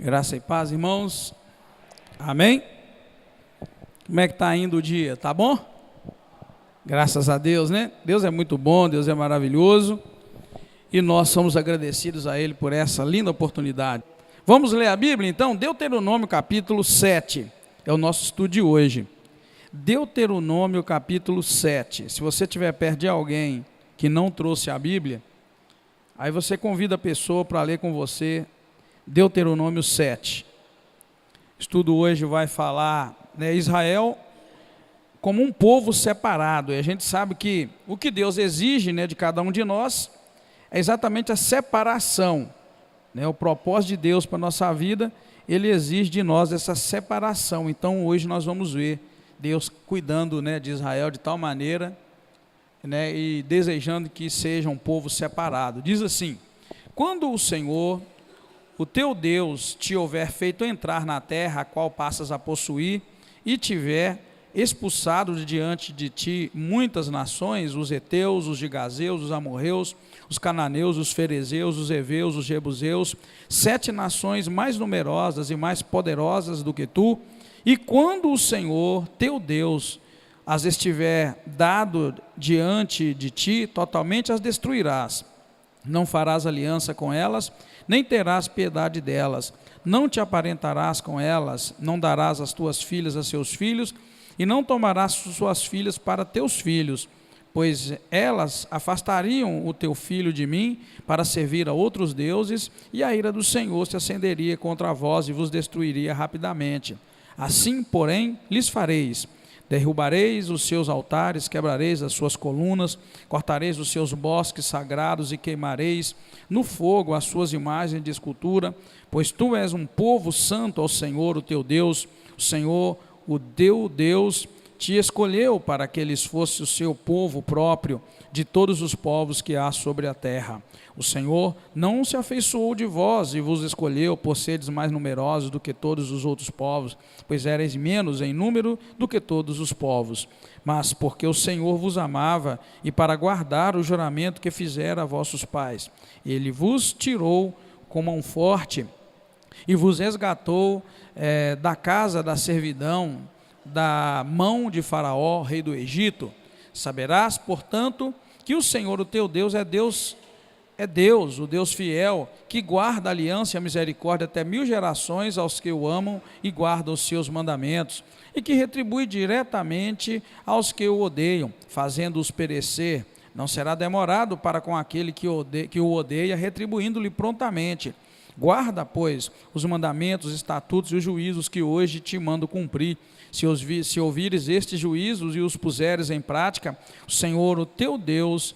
Graça e paz, irmãos. Amém? Como é que está indo o dia? Tá bom? Graças a Deus, né? Deus é muito bom, Deus é maravilhoso. E nós somos agradecidos a Ele por essa linda oportunidade. Vamos ler a Bíblia, então? Deuteronômio capítulo 7. É o nosso estudo de hoje. Deuteronômio capítulo 7. Se você estiver perto de alguém que não trouxe a Bíblia, aí você convida a pessoa para ler com você Deuteronômio 7. O estudo hoje vai falar, Israel como um povo separado. E a gente sabe que o que Deus exige, de cada um de nós é exatamente a separação. O propósito de Deus para a nossa vida, Ele exige de nós essa separação. Então hoje nós vamos ver Deus cuidando, de Israel de tal maneira, e desejando que seja um povo separado. Diz assim: quando o Senhor, o teu Deus, te houver feito entrar na terra a qual passas a possuir, e tiver expulsado de diante de ti muitas nações, os heteus, os gigazeus, os amorreus, os cananeus, os ferezeus, os heveus, os jebuseus, 7 nações mais numerosas e mais poderosas do que tu, e quando o Senhor, teu Deus, as estiver dado diante de ti, totalmente as destruirás. Não farás aliança com elas, nem terás piedade delas, não te aparentarás com elas, não darás as tuas filhas a seus filhos, e não tomarás suas filhas para teus filhos, pois elas afastariam o teu filho de mim para servir a outros deuses, e a ira do Senhor se acenderia contra vós e vos destruiria rapidamente. Assim, porém, lhes fareis: derrubareis os seus altares, quebrareis as suas colunas, cortareis os seus bosques sagrados e queimareis no fogo as suas imagens de escultura, pois tu és um povo santo ao Senhor, o teu Deus. O Senhor, o teu Deus, te escolheu para que eles fossem o seu povo próprio de todos os povos que há sobre a terra. O Senhor não se afeiçoou de vós e vos escolheu por seres mais numerosos do que todos os outros povos, pois erais menos em número do que todos os povos, mas porque o Senhor vos amava e para guardar o juramento que fizera a vossos pais. Ele vos tirou com mão forte e vos resgatou da casa da servidão, da mão de Faraó, rei do Egito. Saberás, portanto, que o Senhor, o teu Deus, é Deus, o Deus fiel, que guarda a aliança e a misericórdia até 1000 gerações aos que o amam e guardam os seus mandamentos, e que retribui diretamente aos que o odeiam, fazendo-os perecer. Não será demorado para com aquele que o odeia, retribuindo-lhe prontamente. Guarda, pois, os mandamentos, os estatutos e os juízos que hoje te mando cumprir. Se ouvires estes juízos e os puseres em prática, o Senhor, o teu Deus,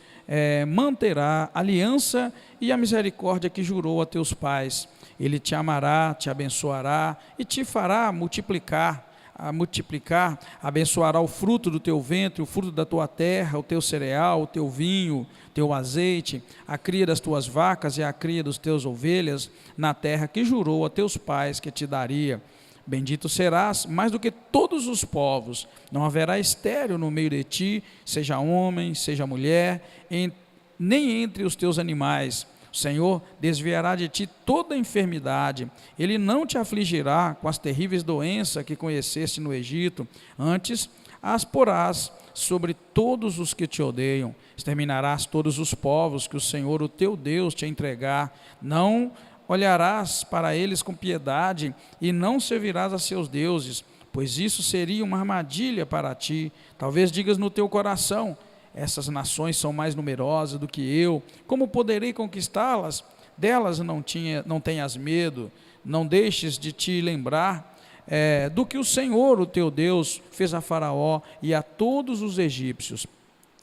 manterá a aliança e a misericórdia que jurou a teus pais. Ele te amará, te abençoará e te fará multiplicar, abençoará o fruto do teu ventre, o fruto da tua terra, o teu cereal, o teu vinho, o teu azeite, a cria das tuas vacas e a cria dos teus ovelhas, na terra que jurou a teus pais que te daria. Bendito serás mais do que todos os povos, não haverá estéril no meio de ti, seja homem, seja mulher, nem entre os teus animais. O Senhor desviará de ti toda enfermidade, Ele não te afligirá com as terríveis doenças que conheceste no Egito, antes as porás sobre todos os que te odeiam, exterminarás todos os povos que o Senhor, o teu Deus, te entregar, não olharás para eles com piedade e não servirás a seus deuses, pois isso seria uma armadilha para ti. Talvez digas no teu coração: essas nações são mais numerosas do que eu, como poderei conquistá-las? Delas não tenhas medo, não deixes de te lembrar do que o Senhor, o teu Deus, fez a Faraó e a todos os egípcios.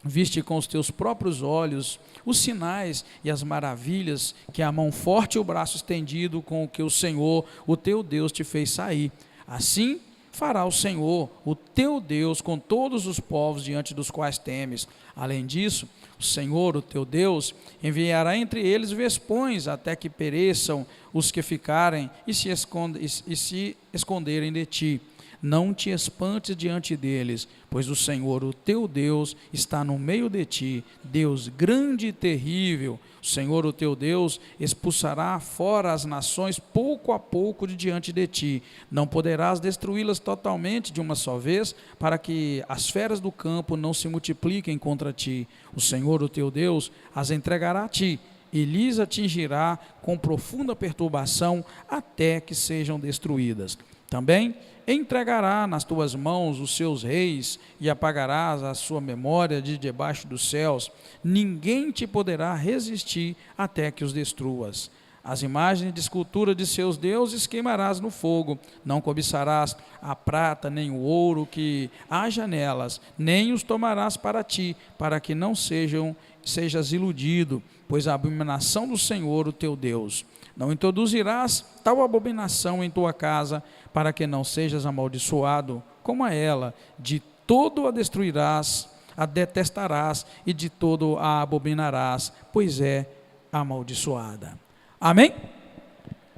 Viste com os teus próprios olhos os sinais e as maravilhas que a mão forte e o braço estendido com o que o Senhor, o teu Deus, te fez sair. Assim fará o Senhor, o teu Deus, com todos os povos diante dos quais temes. Além disso, o Senhor, o teu Deus, enviará entre eles vespões até que pereçam os que ficarem e se esconderem de ti. Não te espantes diante deles, pois o Senhor, o teu Deus, está no meio de ti, Deus grande e terrível. O Senhor, o teu Deus, expulsará fora as nações pouco a pouco de diante de ti. Não poderás destruí-las totalmente de uma só vez, para que as feras do campo não se multipliquem contra ti. O Senhor, o teu Deus, as entregará a ti, e lhes atingirá com profunda perturbação, até que sejam destruídas. Também entregará nas tuas mãos os seus reis, e apagarás a sua memória de debaixo dos céus. Ninguém te poderá resistir até que os destruas. As imagens de escultura de seus deuses queimarás no fogo. Não cobiçarás a prata nem o ouro que haja nelas, nem os tomarás para ti, para que não sejas iludido, pois a abominação do Senhor, o teu Deus. Não introduzirás tal abominação em tua casa, para que não sejas amaldiçoado como a ela. De todo a destruirás, a detestarás, e de todo a abominarás, pois é amaldiçoada. Amém?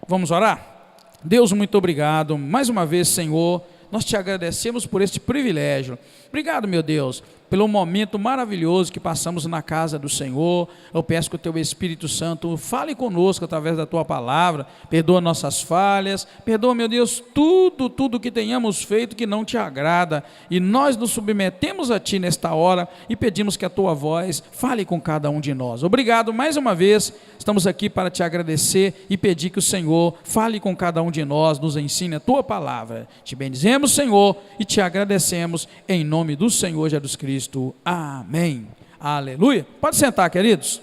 Vamos orar? Deus, muito obrigado. Mais uma vez, Senhor, nós te agradecemos por este privilégio. Obrigado, meu Deus, pelo momento maravilhoso que passamos na casa do Senhor. Eu peço que o teu Espírito Santo fale conosco através da tua palavra, perdoa nossas falhas, perdoa, meu Deus, tudo que tenhamos feito que não te agrada, e nós nos submetemos a ti nesta hora e pedimos que a tua voz fale com cada um de nós. Obrigado mais uma vez, estamos aqui para te agradecer e pedir que o Senhor fale com cada um de nós, nos ensine a tua palavra. Te bendizemos, Senhor, e te agradecemos em nome do Senhor Jesus Cristo. Amém. Aleluia. Pode sentar, queridos.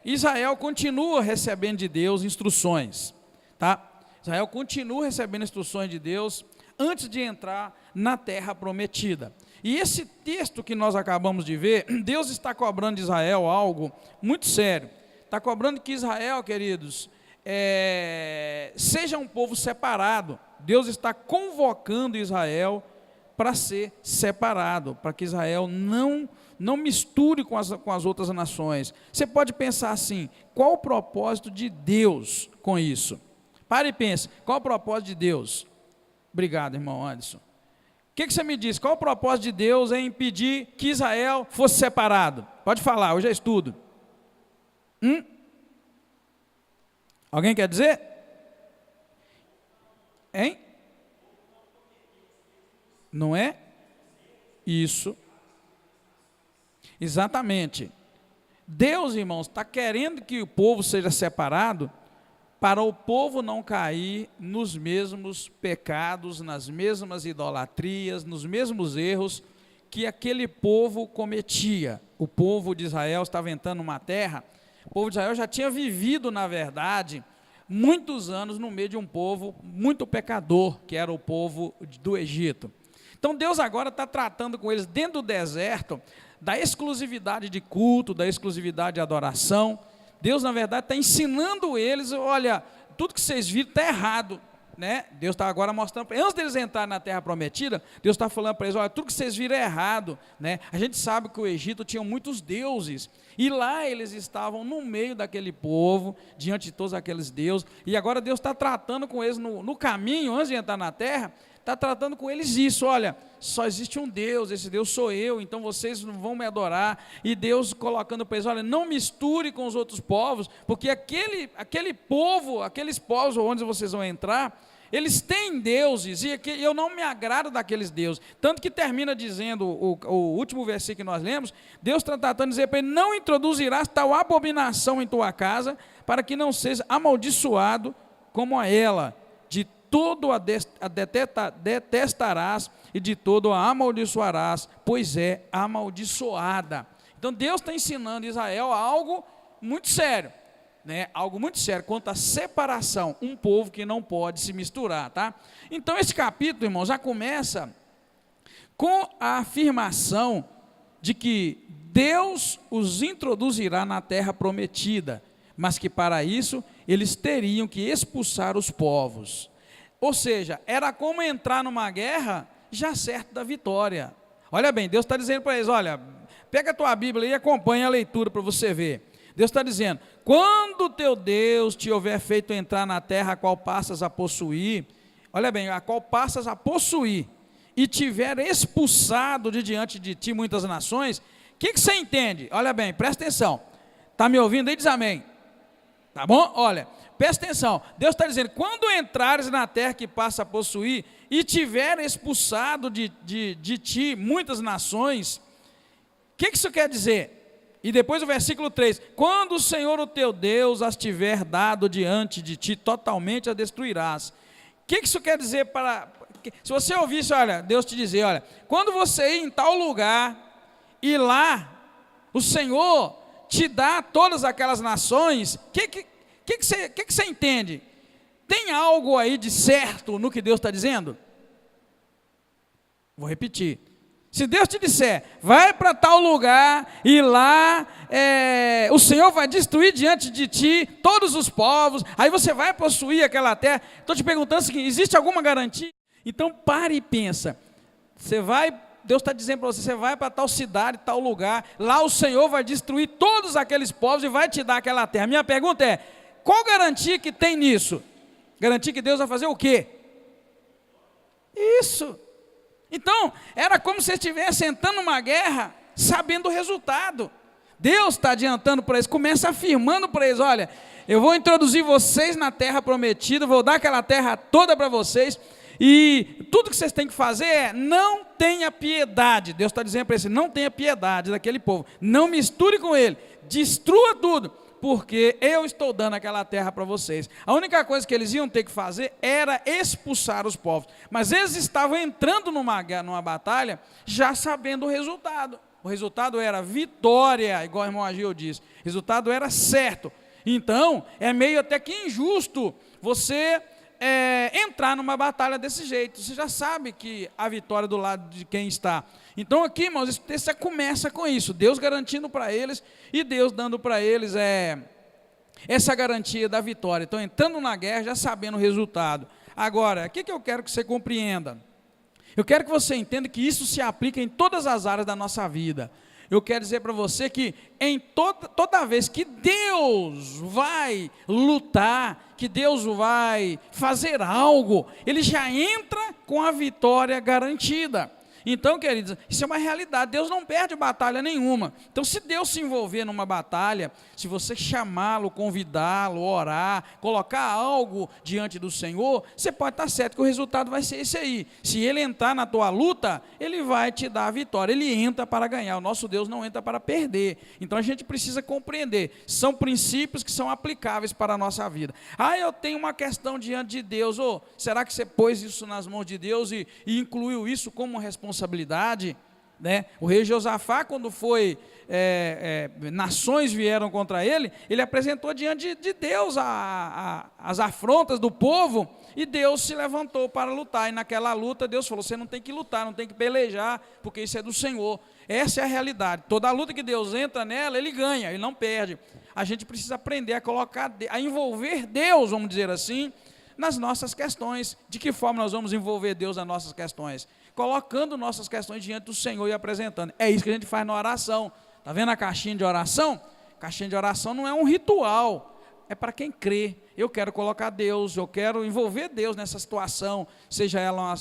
Israel continua recebendo de Deus instruções, tá? Israel continua recebendo instruções de Deus antes de entrar na terra prometida. E esse texto que nós acabamos de ver, Deus está cobrando de Israel algo muito sério. Está cobrando que Israel, queridos, seja um povo separado. Deus está convocando Israel para ser separado, para que Israel não misture com as outras nações. Você pode pensar assim, qual o propósito de Deus com isso? Pare e pense, qual o propósito de Deus? Obrigado, irmão Anderson. O que você me diz? Qual o propósito de Deus em impedir que Israel fosse separado? Pode falar, eu já estudo. Alguém quer dizer? Hein? Não é? Isso. Exatamente. Deus, irmãos, está querendo que o povo seja separado para o povo não cair nos mesmos pecados, nas mesmas idolatrias, nos mesmos erros que aquele povo cometia. O povo de Israel estava entrando numa terra, o povo de Israel já tinha vivido, na verdade, muitos anos no meio de um povo muito pecador, que era o povo do Egito. Então Deus agora está tratando com eles dentro do deserto, da exclusividade de culto, da exclusividade de adoração. Deus, na verdade, está ensinando eles, olha, tudo que vocês viram está errado, né? Deus está agora mostrando, antes deles entrarem na terra prometida, Deus está falando para eles, olha, tudo que vocês viram é errado, né? A gente sabe que o Egito tinha muitos deuses, e lá eles estavam no meio daquele povo, diante de todos aqueles deuses, e agora Deus está tratando com eles no caminho, antes de entrar na terra, está tratando com eles isso, olha, só existe um Deus, esse Deus sou eu, então vocês não vão me adorar, e Deus colocando para eles, olha, não misture com os outros povos, porque aquele povo, aqueles povos onde vocês vão entrar, eles têm deuses, e eu não me agrado daqueles deuses, tanto que termina dizendo, o último versículo que nós lemos, Deus está tratando de dizer para ele, não introduzirás tal abominação em tua casa, para que não seja amaldiçoado como a ela, de todo a detestarás e de todo a amaldiçoarás, pois é amaldiçoada. Então Deus está ensinando Israel algo muito sério, né? Algo muito sério quanto à separação, um povo que não pode se misturar, tá? Então esse capítulo, irmão, já começa com a afirmação de que Deus os introduzirá na terra prometida, mas que para isso eles teriam que expulsar os povos. Ou seja, era como entrar numa guerra já certo da vitória. Olha bem, Deus está dizendo para eles, olha, pega a tua Bíblia e acompanha a leitura para você ver. Deus está dizendo, quando teu Deus te houver feito entrar na terra a qual passas a possuir, olha bem, a qual passas a possuir, e tiver expulsado de diante de ti muitas nações, o que você entende? Olha bem, presta atenção. Está me ouvindo aí? Diz amém. Tá bom? Olha, presta atenção. Deus está dizendo, quando entrares na terra que passa a possuir, e tiver expulsado de ti muitas nações, o que isso quer dizer? E depois o versículo 3, quando o Senhor o teu Deus as tiver dado diante de ti, totalmente a destruirás. O que isso quer dizer para... Se você ouvisse, olha, Deus te dizer, olha, quando você ir em tal lugar, e lá, o Senhor te dá todas aquelas nações, o que você entende? Tem algo aí de certo no que Deus está dizendo? Vou repetir. Se Deus te disser, vai para tal lugar, e lá o Senhor vai destruir diante de ti todos os povos, aí você vai possuir aquela terra. Estou te perguntando o seguinte, existe alguma garantia? Então pare e pensa, Deus está dizendo para você, você vai para tal cidade, tal lugar, lá o Senhor vai destruir todos aqueles povos e vai te dar aquela terra. Minha pergunta é, qual garantia que tem nisso? Garantia que Deus vai fazer o quê? Isso. Então, era como se estivesse entrando numa guerra, sabendo o resultado. Deus está adiantando para eles, começa afirmando para eles, olha, eu vou introduzir vocês na terra prometida, vou dar aquela terra toda para vocês, e tudo que vocês têm que fazer é, não tenha piedade. Deus está dizendo para eles, não tenha piedade daquele povo, não misture com ele, destrua tudo, porque eu estou dando aquela terra para vocês. A única coisa que eles iam ter que fazer era expulsar os povos, mas eles estavam entrando numa batalha, já sabendo o resultado. O resultado era vitória, igual o irmão Agil disse, o resultado era certo. Então, é meio até que injusto você entrar numa batalha desse jeito. Você já sabe que a vitória é do lado de quem está. Então aqui, irmãos, esse texto começa com isso, Deus garantindo para eles, e Deus dando para eles essa garantia da vitória. Então entrando na guerra, já sabendo o resultado. Agora, o que eu quero que você compreenda? Eu quero que você entenda que isso se aplica em todas as áreas da nossa vida. Eu quero dizer para você que em toda vez que Deus vai lutar, que Deus vai fazer algo, Ele já entra com a vitória garantida. Então, queridos, isso é uma realidade, Deus não perde batalha nenhuma. Então, se Deus se envolver numa batalha, se você chamá-lo, convidá-lo, orar, colocar algo diante do Senhor, você pode estar certo que o resultado vai ser esse aí. Se Ele entrar na tua luta, Ele vai te dar a vitória, Ele entra para ganhar, o nosso Deus não entra para perder. Então, a gente precisa compreender, são princípios que são aplicáveis para a nossa vida. Eu tenho uma questão diante de Deus, será que você pôs isso nas mãos de Deus e incluiu isso como responsabilidade? Né? O rei Josafá, quando foi, nações vieram contra ele, ele apresentou diante de Deus as afrontas do povo, e Deus se levantou para lutar, e naquela luta Deus falou, você não tem que lutar, não tem que pelejar, porque isso é do Senhor. Essa é a realidade, toda a luta que Deus entra nela, Ele ganha, Ele não perde. A gente precisa aprender a envolver Deus, vamos dizer assim, nas nossas questões. De que forma nós vamos envolver Deus nas nossas questões? Colocando nossas questões diante do Senhor e apresentando. É isso que a gente faz na oração. Está vendo a caixinha de oração? Caixinha de oração não é um ritual, é para quem crê. Eu quero colocar Deus, eu quero envolver Deus nessa situação, seja ela uma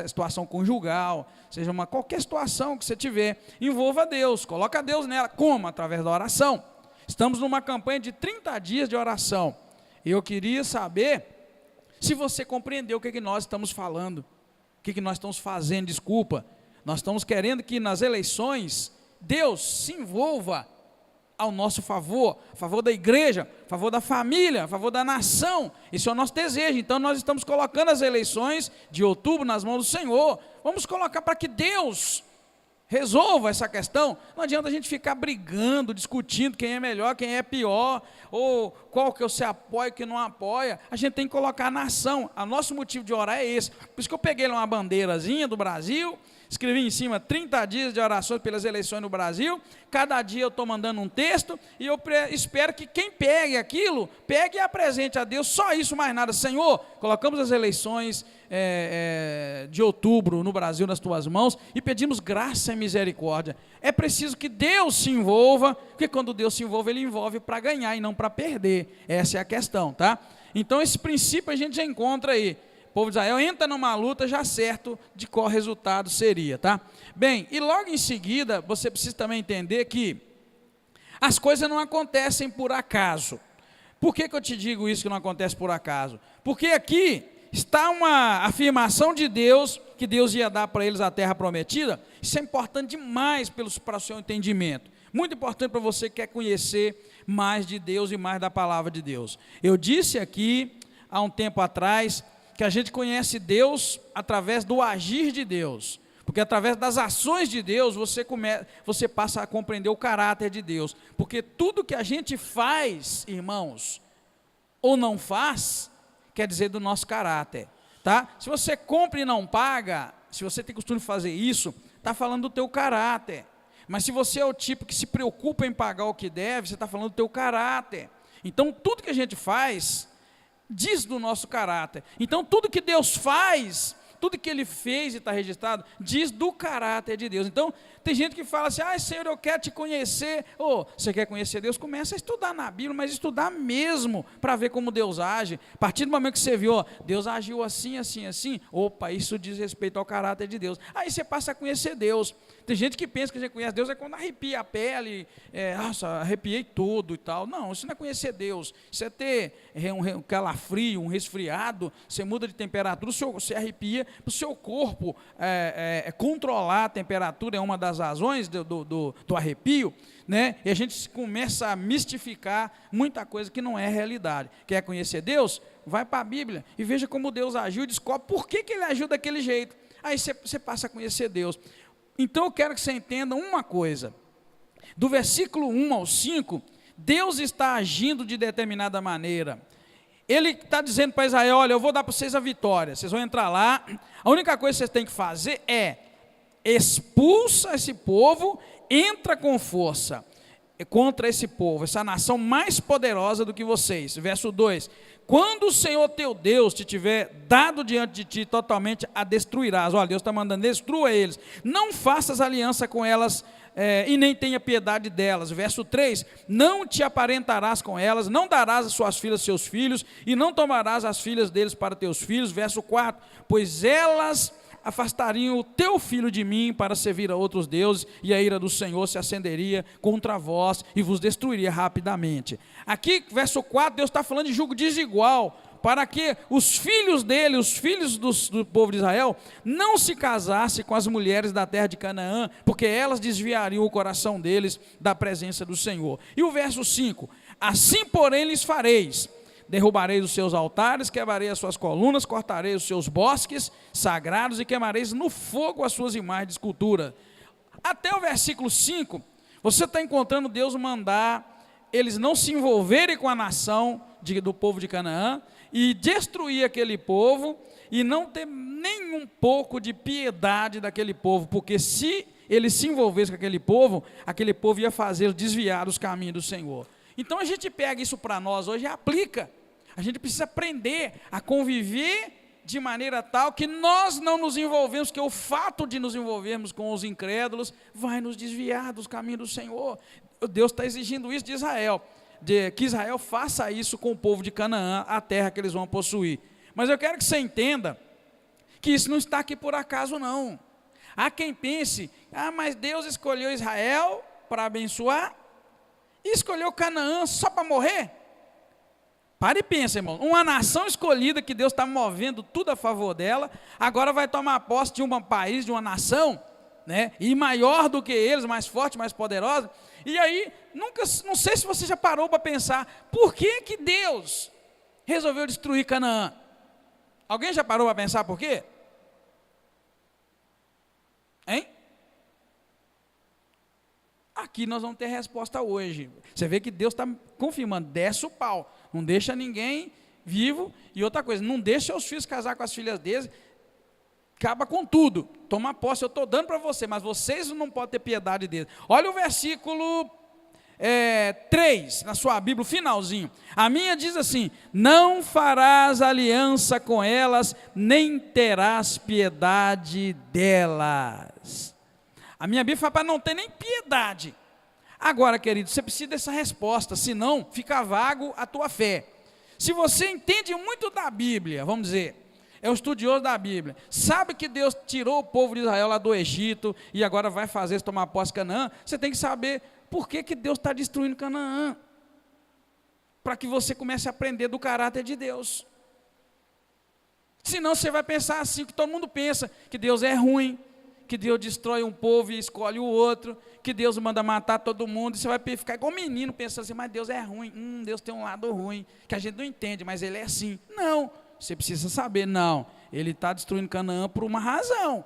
situação conjugal, seja qualquer situação que você tiver, envolva Deus, coloca Deus nela. Como? Através da oração. Estamos numa campanha de 30 dias de oração. E eu queria saber se você compreendeu o que nós estamos falando, o que nós estamos fazendo. Desculpa, nós estamos querendo que nas eleições Deus se envolva ao nosso favor, a favor da igreja, a favor da família, a favor da nação. Esse é o nosso desejo. Então nós estamos colocando as eleições de outubro nas mãos do Senhor. Vamos colocar para que Deus resolva essa questão. Não adianta a gente ficar brigando, discutindo quem é melhor, quem é pior, ou qual que você apoia e que não apoia. A gente tem que colocar a nação. O nosso motivo de orar é esse. Por isso que eu peguei uma bandeirazinha do Brasil, escrevi em cima 30 dias de orações pelas eleições no Brasil. Cada dia eu estou mandando um texto, e eu espero que quem pegue aquilo, pegue e apresente a Deus. Só isso, mais nada. Senhor, colocamos as eleições de outubro no Brasil nas tuas mãos, e pedimos graça e misericórdia. É preciso que Deus se envolva, porque quando Deus se envolve, Ele envolve para ganhar e não para perder. Essa é a questão, tá? Então esse princípio a gente já encontra aí. O povo de Israel entra numa luta já certo de qual resultado seria, tá? Bem, e logo em seguida, você precisa também entender que as coisas não acontecem por acaso. Por que eu te digo isso, que não acontece por acaso? Porque aqui está uma afirmação de Deus, que Deus ia dar para eles a terra prometida. Isso é importante demais para o seu entendimento. Muito importante para você que quer conhecer mais de Deus e mais da palavra de Deus. Eu disse aqui, há um tempo atrás, que a gente conhece Deus através do agir de Deus. Porque através das ações de Deus, você passa a compreender o caráter de Deus. Porque tudo que a gente faz, irmãos, ou não faz, quer dizer do nosso caráter, tá? Se você compra e não paga, se você tem costume de fazer isso, está falando do teu caráter. Mas se você é o tipo que se preocupa em pagar o que deve, você está falando do teu caráter. Então, tudo que a gente faz, diz do nosso caráter. Então, tudo que Deus faz, tudo que Ele fez e está registrado, diz do caráter de Deus. Então, tem gente que fala assim, Senhor, eu quero te conhecer. Você quer conhecer Deus? Começa a estudar na Bíblia, mas estudar mesmo, para ver como Deus age. A partir do momento que você viu, Deus agiu assim, assim, assim, isso diz respeito ao caráter de Deus. Aí você passa a conhecer Deus. Tem gente que pensa que a gente conhece Deus é quando arrepia a pele, nossa, arrepiei tudo e tal. Não, isso não é conhecer Deus. Isso é ter um calafrio, um resfriado, você muda de temperatura, você arrepia, para o seu corpo controlar a temperatura, é uma das razões do arrepio, né? E a gente começa a mistificar muita coisa que não é realidade. Quer conhecer Deus? Vai para a Bíblia e veja como Deus agiu e descobre por que Ele agiu daquele jeito. Aí você passa a conhecer Deus. Então eu quero que você entenda uma coisa, do versículo 1 ao 5, Deus está agindo de determinada maneira. Ele está dizendo para Israel, olha, eu vou dar para vocês a vitória, vocês vão entrar lá, a única coisa que vocês têm que fazer é, expulsa esse povo, entra com força contra esse povo, essa nação mais poderosa do que vocês. Verso 2, quando o Senhor teu Deus te tiver dado diante de ti, totalmente a destruirás. Olha, Deus está mandando, destrua eles, não faças aliança com elas, e nem tenha piedade delas. Verso 3, não te aparentarás com elas, não darás as suas filhas seus filhos, e não tomarás as filhas deles para teus filhos. Verso 4, pois elas afastariam o teu filho de mim para servir a outros deuses, e a ira do Senhor se acenderia contra vós e vos destruiria rapidamente. Aqui, verso 4, Deus está falando de julgo desigual, para que os filhos dele, os filhos do povo de Israel, não se casassem com as mulheres da terra de Canaã, porque elas desviariam o coração deles da presença do Senhor. E o verso 5, assim porém lhes fareis, derrubarei os seus altares, quebrarei as suas colunas, cortarei os seus bosques sagrados e queimareis no fogo as suas imagens de escultura. Até o versículo 5, você está encontrando Deus mandar eles não se envolverem com a nação do povo de Canaã e destruir aquele povo e não ter nem um pouco de piedade daquele povo, porque se eles se envolvessem com aquele povo ia fazê-los desviar dos caminhos do Senhor. Então a gente pega isso para nós hoje e aplica. A gente precisa aprender a conviver de maneira tal que nós não nos envolvemos, que o fato de nos envolvermos com os incrédulos vai nos desviar dos caminhos do Senhor. Deus está exigindo isso de Israel, que Israel faça isso com o povo de Canaã, a terra que eles vão possuir. Mas eu quero que você entenda que isso não está aqui por acaso não. Há quem pense, mas Deus escolheu Israel para abençoar e escolheu Canaã só para morrer? Para e pensa, irmão, uma nação escolhida que Deus está movendo tudo a favor dela, agora vai tomar posse de um país, de uma nação, né, e maior do que eles, mais forte, mais poderosa, e aí, não sei se você já parou para pensar, por que Deus resolveu destruir Canaã? Alguém já parou para pensar por quê? Hein? Aqui nós vamos ter resposta hoje. Você vê que Deus está confirmando, desce o pau, não deixa ninguém vivo, e outra coisa, não deixa os filhos casar com as filhas deles, acaba com tudo, toma posse, eu estou dando para você, mas vocês não podem ter piedade deles. Olha o versículo 3, na sua Bíblia, finalzinho, a minha diz assim, não farás aliança com elas, nem terás piedade delas. A minha Bíblia fala para não ter nem piedade. Agora, querido, você precisa dessa resposta, senão fica vago a tua fé. Se você entende muito da Bíblia, vamos dizer, é um estudioso da Bíblia, sabe que Deus tirou o povo de Israel lá do Egito e agora vai fazer eles tomar posse de Canaã, você tem que saber por que Deus está destruindo Canaã, para que você comece a aprender do caráter de Deus. Senão você vai pensar assim, que todo mundo pensa, que Deus é ruim, que Deus destrói um povo e escolhe o outro, que Deus manda matar todo mundo, e você vai ficar igual um menino pensando assim, mas Deus é ruim, Deus tem um lado ruim, que a gente não entende, mas Ele é assim. Não, você precisa saber, não, Ele está destruindo Canaã por uma razão,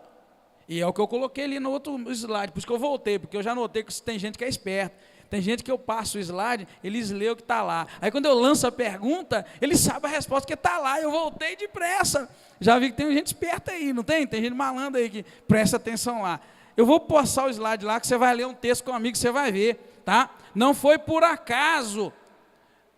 e é o que eu coloquei ali no outro slide, por isso que eu voltei, porque eu já notei que tem gente que é esperta. Tem gente que eu passo o slide, eles lêem o que está lá. Aí quando eu lanço a pergunta, eles sabem a resposta que está lá. Eu voltei depressa. Já vi que tem gente esperta aí, não tem? Tem gente malandra aí que presta atenção lá. Eu vou postar o slide lá, que você vai ler um texto com um amigo, você vai ver, tá? Não foi por acaso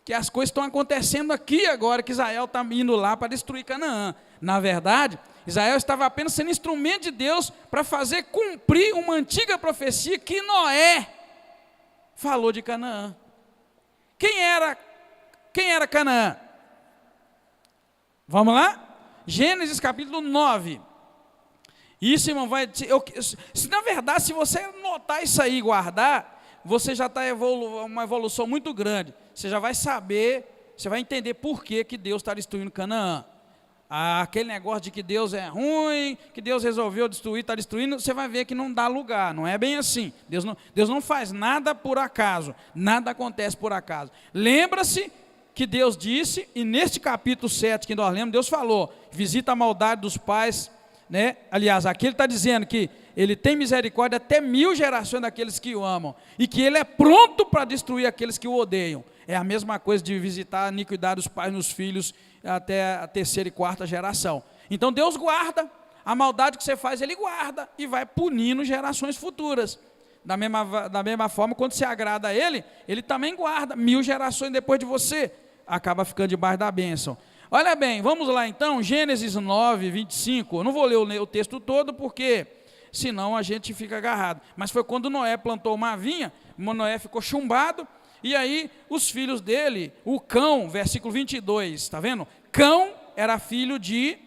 que as coisas estão acontecendo aqui agora, que Israel está indo lá para destruir Canaã. Na verdade, Israel estava apenas sendo instrumento de Deus para fazer cumprir uma antiga profecia que Noé falou de Canaã. Quem era Canaã? Vamos lá? Gênesis capítulo 9. Isso, irmão, na verdade, se você notar isso aí e guardar, você já está uma evolução muito grande. Você já vai saber, você vai entender por que Deus está destruindo Canaã. Aquele negócio de que Deus é ruim, que Deus resolveu destruir, está destruindo, você vai ver que não dá lugar, não é bem assim. Deus não faz nada por acaso, nada acontece por acaso. Lembra-se que Deus disse, e neste capítulo 7 que nós lemos, Deus falou, visita a maldade dos pais, né? Aliás, aqui ele está dizendo que Ele tem misericórdia até 1000 gerações daqueles que o amam, e que Ele é pronto para destruir aqueles que o odeiam. É a mesma coisa de visitar a iniquidade dos pais nos filhos, até a 3ª e 4ª geração. Então Deus guarda, a maldade que você faz, Ele guarda, e vai punindo gerações futuras. Da mesma forma, quando você agrada a Ele, Ele também guarda, 1000 gerações depois de você, acaba ficando debaixo da bênção. Olha bem, vamos lá então, Gênesis 9, 25, eu não vou ler o texto todo, porque senão a gente fica agarrado, mas foi quando Noé plantou uma vinha, Noé ficou chumbado, e aí os filhos dele, o Cão, versículo 22, está vendo? Cão era filho de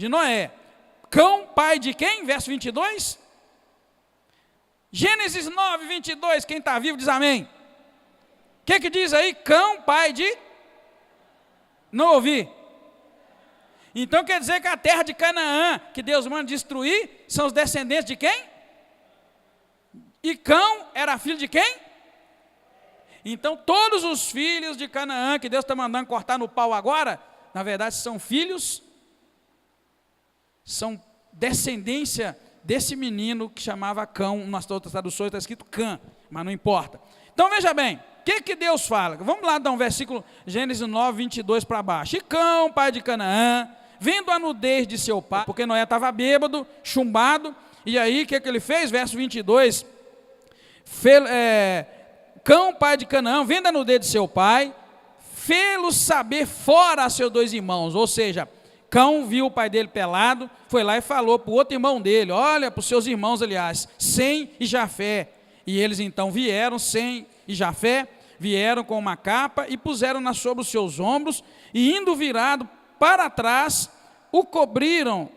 Noé. Cão, pai de quem? Verso 22. Gênesis 9, 22, quem está vivo diz amém. O que diz aí? Cão, pai de... Não ouvi. Então quer dizer que a terra de Canaã, que Deus manda destruir, são os descendentes de quem? E Cão era filho de quem? Então todos os filhos de Canaã, que Deus está mandando cortar no pau agora, na verdade são filhos, são descendência desse menino que chamava Cão, nas outras traduções está escrito Cã, mas não importa. Então veja bem, o que Deus fala? Vamos lá dar um versículo, Gênesis 9, 22 para baixo. E Cão, pai de Canaã, vendo a nudez de seu pai, porque Noé estava bêbado, chumbado, e aí o que ele fez? Verso 22, Cão, pai de Canaã, vendo a nudez de seu pai, fê-lo saber fora a seus 2 irmãos, ou seja, Cão viu o pai dele pelado, foi lá e falou para o outro irmão dele, olha, para os seus irmãos, aliás, Sem e Jafé, e eles então vieram, Sem e Jafé, vieram com uma capa e puseram-na sobre os seus ombros, e indo virado para trás, o cobriram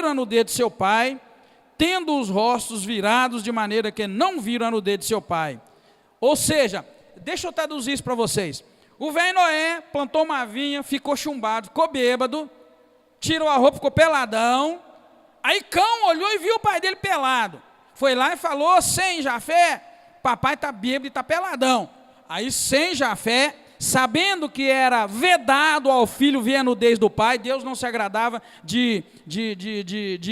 a nudez de seu pai, tendo os rostos virados de maneira que não viram a nudez de seu pai. Ou seja, deixa eu traduzir isso para vocês. O velho Noé plantou uma vinha, ficou chumbado, ficou bêbado, tirou a roupa, ficou peladão. Aí Cão olhou e viu o pai dele pelado. Foi lá e falou, Sem, Jafé, papai está bêbado e está peladão. Aí Sem, Jafé, sabendo que era vedado ao filho ver a nudez do pai, Deus não se agradava de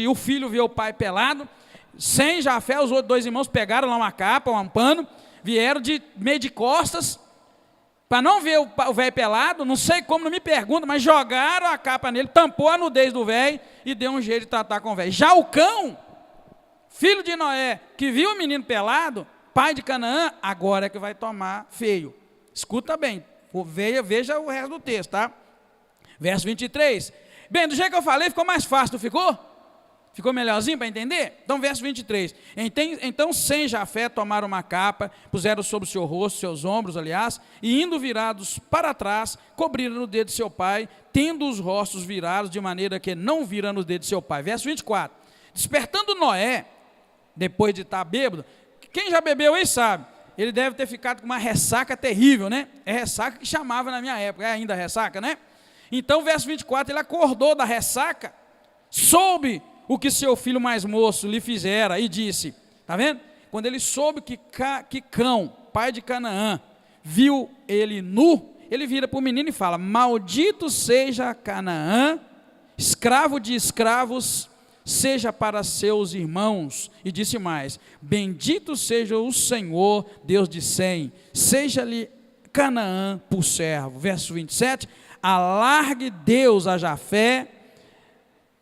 o filho ver o pai pelado. Sem, Jafé, os outros 2 irmãos pegaram lá uma capa, um pano, vieram meio de costas, para não ver o velho pelado, não sei como, não me pergunta, mas jogaram a capa nele, tampou a nudez do velho e deu um jeito de tratar com o velho. Já o Cão, filho de Noé, que viu o menino pelado, pai de Canaã, agora é que vai tomar feio. Escuta bem, veja o resto do texto, tá? Verso 23. Bem, do jeito que eu falei, ficou mais fácil, não ficou? Ficou melhorzinho para entender? Então, verso 23. Então, Sem e Jafé tomaram uma capa, puseram sobre o seu rosto, seus ombros, aliás, e indo virados para trás, cobriram o dedo de seu pai, tendo os rostos virados, de maneira que não viram no dedo de seu pai. Verso 24. Despertando Noé, depois de estar bêbado, quem já bebeu aí sabe, ele deve ter ficado com uma ressaca terrível, né? É ressaca que chamava na minha época, é ainda ressaca, né? Então, verso 24, ele acordou da ressaca, soube o que seu filho mais moço lhe fizera e disse, está vendo? Quando ele soube que Cão, pai de Canaã, viu ele nu, ele vira para o menino e fala, maldito seja Canaã, escravo de escravos, seja para seus irmãos, e disse mais, bendito seja o Senhor, Deus de Sem, seja-lhe Canaã por servo. Verso 27, alargue Deus a Jafé,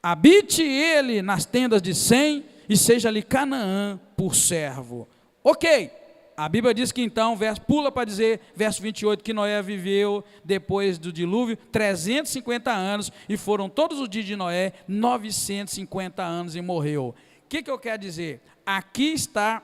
habite ele nas tendas de Sem, e seja-lhe Canaã por servo. Ok, a Bíblia diz que então, pula para dizer, verso 28, que Noé viveu depois do dilúvio 350 anos, e foram todos os dias de Noé 950 anos e morreu. O que eu quero dizer? Aqui está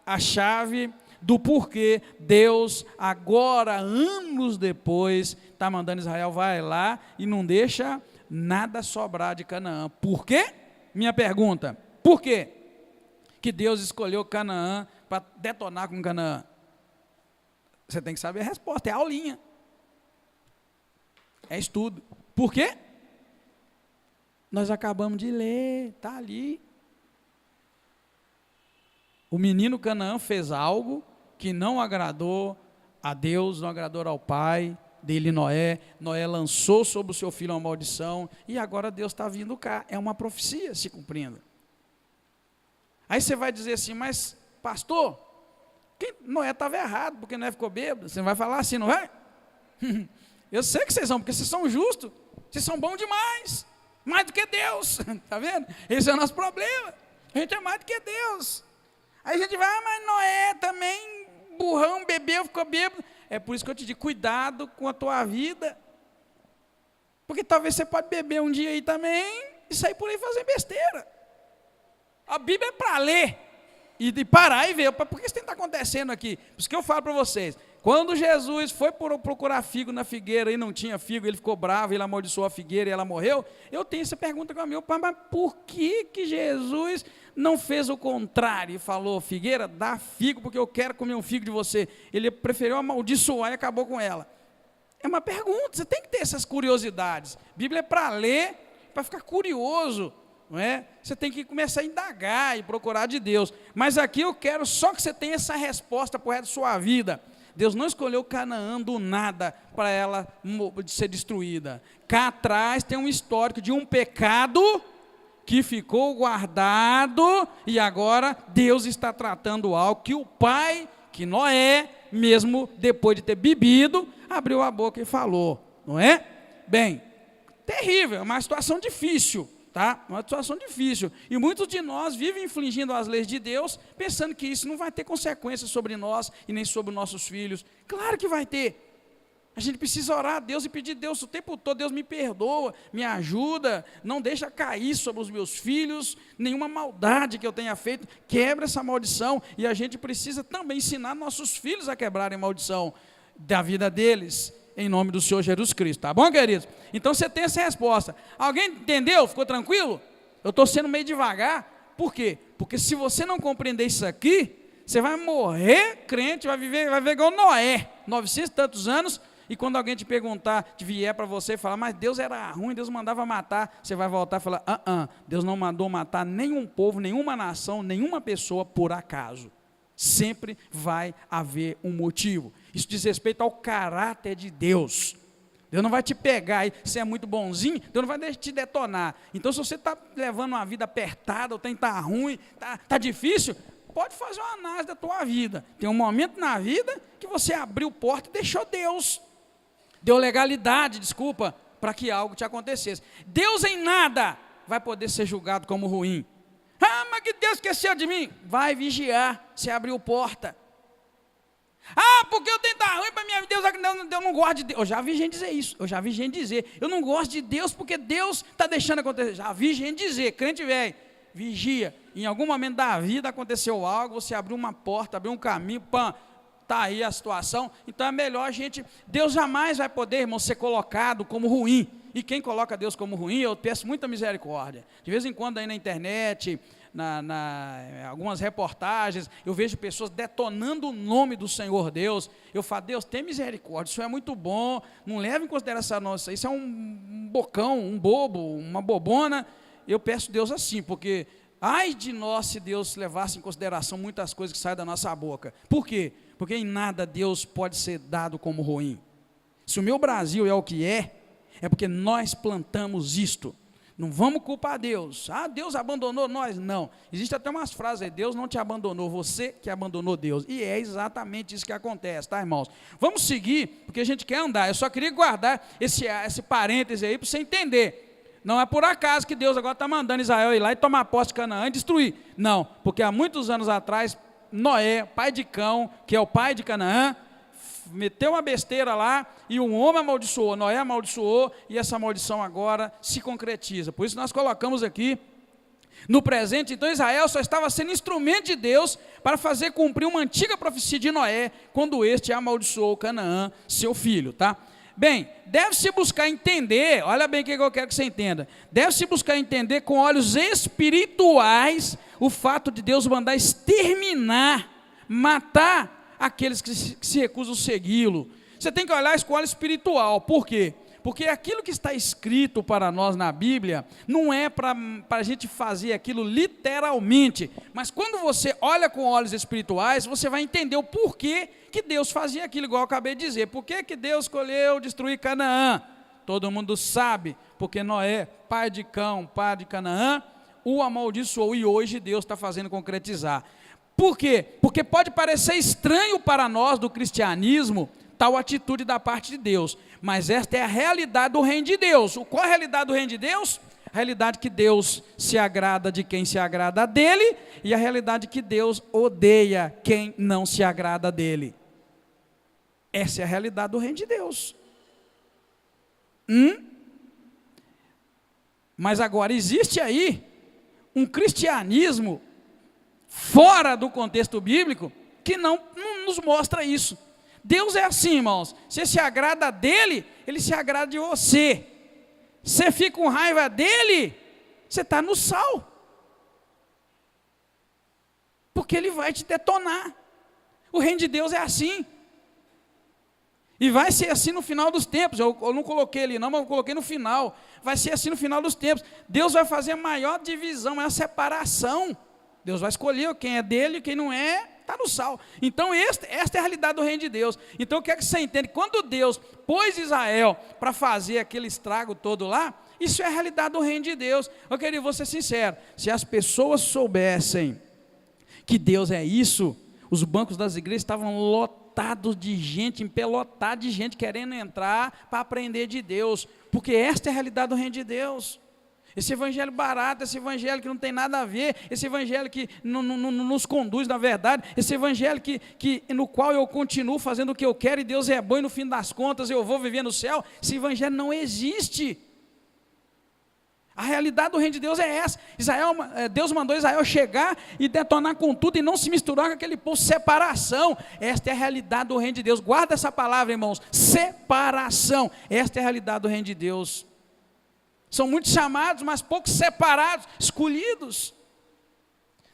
a chave do porquê Deus, agora, anos depois, está mandando Israel, vai lá e não deixa nada sobrar de Canaã. Por quê? Minha pergunta, por quê que Deus escolheu Canaã para detonar com Canaã? Você tem que saber a resposta, é aulinha, é estudo. Por quê? Nós acabamos de ler, está ali. O menino Canaã fez algo que não agradou a Deus, não agradou ao pai dele, Noé. Noé lançou sobre o seu filho uma maldição, e agora Deus está vindo cá, é uma profecia se cumprindo. Aí você vai dizer assim, mas pastor, Noé estava errado, porque Noé ficou bêbado. Você não vai falar assim, não vai? Eu sei que vocês são, porque vocês são justos, vocês são bons demais, mais do que Deus, está vendo? Esse é o nosso problema, a gente é mais do que Deus. Aí a gente vai, mas Noé também, burrão, bebeu, ficou bêbado. É por isso que eu te digo, cuidado com a tua vida, porque talvez você pode beber um dia aí também, e sair por aí fazer besteira. A Bíblia é para ler, e parar e ver, por que isso está acontecendo aqui? Por isso que eu falo para vocês, quando Jesus foi procurar figo na figueira e não tinha figo, ele ficou bravo, ele amaldiçoou a figueira e ela morreu, eu tenho essa pergunta com o meu pai, mas por que Jesus não fez o contrário e falou, figueira, dá figo porque eu quero comer um figo de você? Ele preferiu amaldiçoar e acabou com ela. É uma pergunta, você tem que ter essas curiosidades. A Bíblia é para ler, para ficar curioso, não é? Você tem que começar a indagar e procurar de Deus. Mas aqui eu quero só que você tenha essa resposta para o resto da sua vida. Deus não escolheu Canaã do nada para ela ser destruída. Cá atrás tem um histórico de um pecado que ficou guardado, e agora Deus está tratando algo que o pai, que Noé, mesmo depois de ter bebido, abriu a boca e falou, não é? Bem, terrível, é uma situação difícil, tá? Uma situação difícil, e muitos de nós vivem infringindo as leis de Deus, pensando que isso não vai ter consequências sobre nós, e nem sobre nossos filhos. Claro que vai ter. A gente precisa orar a Deus e pedir a Deus o tempo todo, Deus me perdoa, me ajuda, não deixa cair sobre os meus filhos nenhuma maldade que eu tenha feito, quebra essa maldição, e a gente precisa também ensinar nossos filhos a quebrarem a maldição da vida deles, em nome do Senhor Jesus Cristo, tá bom, queridos? Então você tem essa resposta. Alguém entendeu? Ficou tranquilo? Eu estou sendo meio devagar, por quê? Porque se você não compreender isso aqui, você vai morrer crente, vai viver igual Noé, 900 e tantos anos, e quando alguém te perguntar, te vier para você e falar, mas Deus era ruim, Deus mandava matar, você vai voltar e falar, Deus não mandou matar nenhum povo, nenhuma nação, nenhuma pessoa por acaso. Sempre vai haver um motivo. Isso diz respeito ao caráter de Deus. Deus não vai te pegar, você é muito bonzinho, Deus não vai deixar te detonar. Então, se você está levando uma vida apertada, ou está ruim, está difícil, pode fazer uma análise da tua vida. Tem um momento na vida que você abriu porta e deixou Deus. Deu legalidade, para que algo te acontecesse. Deus em nada vai poder ser julgado como ruim. Mas que Deus esqueceu de mim. Vai vigiar, você abriu porta. Porque eu tenho que estar ruim para minha vida, Deus não gosta de Deus. Eu já vi gente dizer isso, eu não gosto de Deus porque Deus está deixando acontecer. Já vi gente dizer, crente velho, vigia. Em algum momento da vida aconteceu algo, você abriu uma porta, abriu um caminho, está aí a situação. Então é melhor Deus jamais vai poder, irmão, ser colocado como ruim. E quem coloca Deus como ruim, eu peço muita misericórdia. De vez em quando aí na internet, algumas reportagens, eu vejo pessoas detonando o nome do Senhor Deus. Eu falo, Deus, tem misericórdia, isso é muito bom, não leva em consideração, nossa, isso é um bocão, um bobo, uma bobona. Eu peço Deus assim, porque ai de nós se Deus levasse em consideração muitas coisas que saem da nossa boca. Por quê? Porque em nada Deus pode ser dado como ruim. Se o meu Brasil é o que é porque nós plantamos isto. Não vamos culpar Deus. Deus abandonou nós. Não. Existe até umas frases aí, Deus não te abandonou, você que abandonou Deus. E é exatamente isso que acontece, tá, irmãos? Vamos seguir, porque a gente quer andar. Eu só queria guardar esse parêntese aí para você entender. Não é por acaso que Deus agora está mandando Israel ir lá e tomar posse de Canaã e destruir. Não, porque há muitos anos atrás, Noé, pai de Cão, que é o pai de Canaã, meteu uma besteira lá e um homem amaldiçoou, Noé amaldiçoou, e essa maldição agora se concretiza. Por isso nós colocamos aqui no presente. Então Israel só estava sendo instrumento de Deus para fazer cumprir uma antiga profecia de Noé, quando este amaldiçoou Canaã, seu filho, tá? Bem, deve-se buscar entender, olha bem o que eu quero que você entenda, deve-se buscar entender com olhos espirituais o fato de Deus mandar exterminar, matar aqueles que se recusam a segui-lo. Você tem que olhar a escola espiritual. Por quê? Porque aquilo que está escrito para nós na Bíblia não é para a gente fazer aquilo literalmente, mas quando você olha com olhos espirituais, você vai entender o porquê que Deus fazia aquilo, igual eu acabei de dizer. Por que Deus escolheu destruir Canaã? Todo mundo sabe, porque Noé, pai de Cão, pai de Canaã, o amaldiçoou, e hoje Deus está fazendo concretizar. Por quê? Porque pode parecer estranho para nós do cristianismo tal atitude da parte de Deus, mas esta é a realidade do reino de Deus. Qual é a realidade do reino de Deus? A realidade que Deus se agrada de quem se agrada dele, e a realidade que Deus odeia quem não se agrada dele. Essa é a realidade do reino de Deus. Mas agora existe aí um cristianismo fora do contexto bíblico, que não nos mostra isso. Deus é assim, irmãos, você se agrada dele, ele se agrada de você. Você fica com raiva dele, você está no sal, porque ele vai te detonar. O reino de Deus é assim, e vai ser assim no final dos tempos. Eu não coloquei ali não, mas eu coloquei no final. Vai ser assim no final dos tempos. Deus vai fazer a maior divisão, a separação. Deus vai escolher quem é dele e quem não é, está no sal. Então esta é a realidade do reino de Deus. Então o que é que você entende? Quando Deus pôs Israel para fazer aquele estrago todo lá, isso é a realidade do reino de Deus. Eu queria, vou ser sincero, se as pessoas soubessem que Deus é isso, os bancos das igrejas estavam lotados de gente, empelotados de gente querendo entrar para aprender de Deus, porque esta é a realidade do reino de Deus. Esse evangelho barato, esse evangelho que não tem nada a ver, esse evangelho que não nos conduz na verdade, esse evangelho no qual eu continuo fazendo o que eu quero e Deus é bom e no fim das contas eu vou viver no céu, esse evangelho não existe. A realidade do reino de Deus é essa. Deus mandou Israel chegar e detonar com tudo e não se misturar com aquele povo, separação. Esta é a realidade do reino de Deus. Guarda essa palavra, irmãos, separação. Esta é a realidade do reino de Deus. São muitos chamados, mas poucos separados, escolhidos.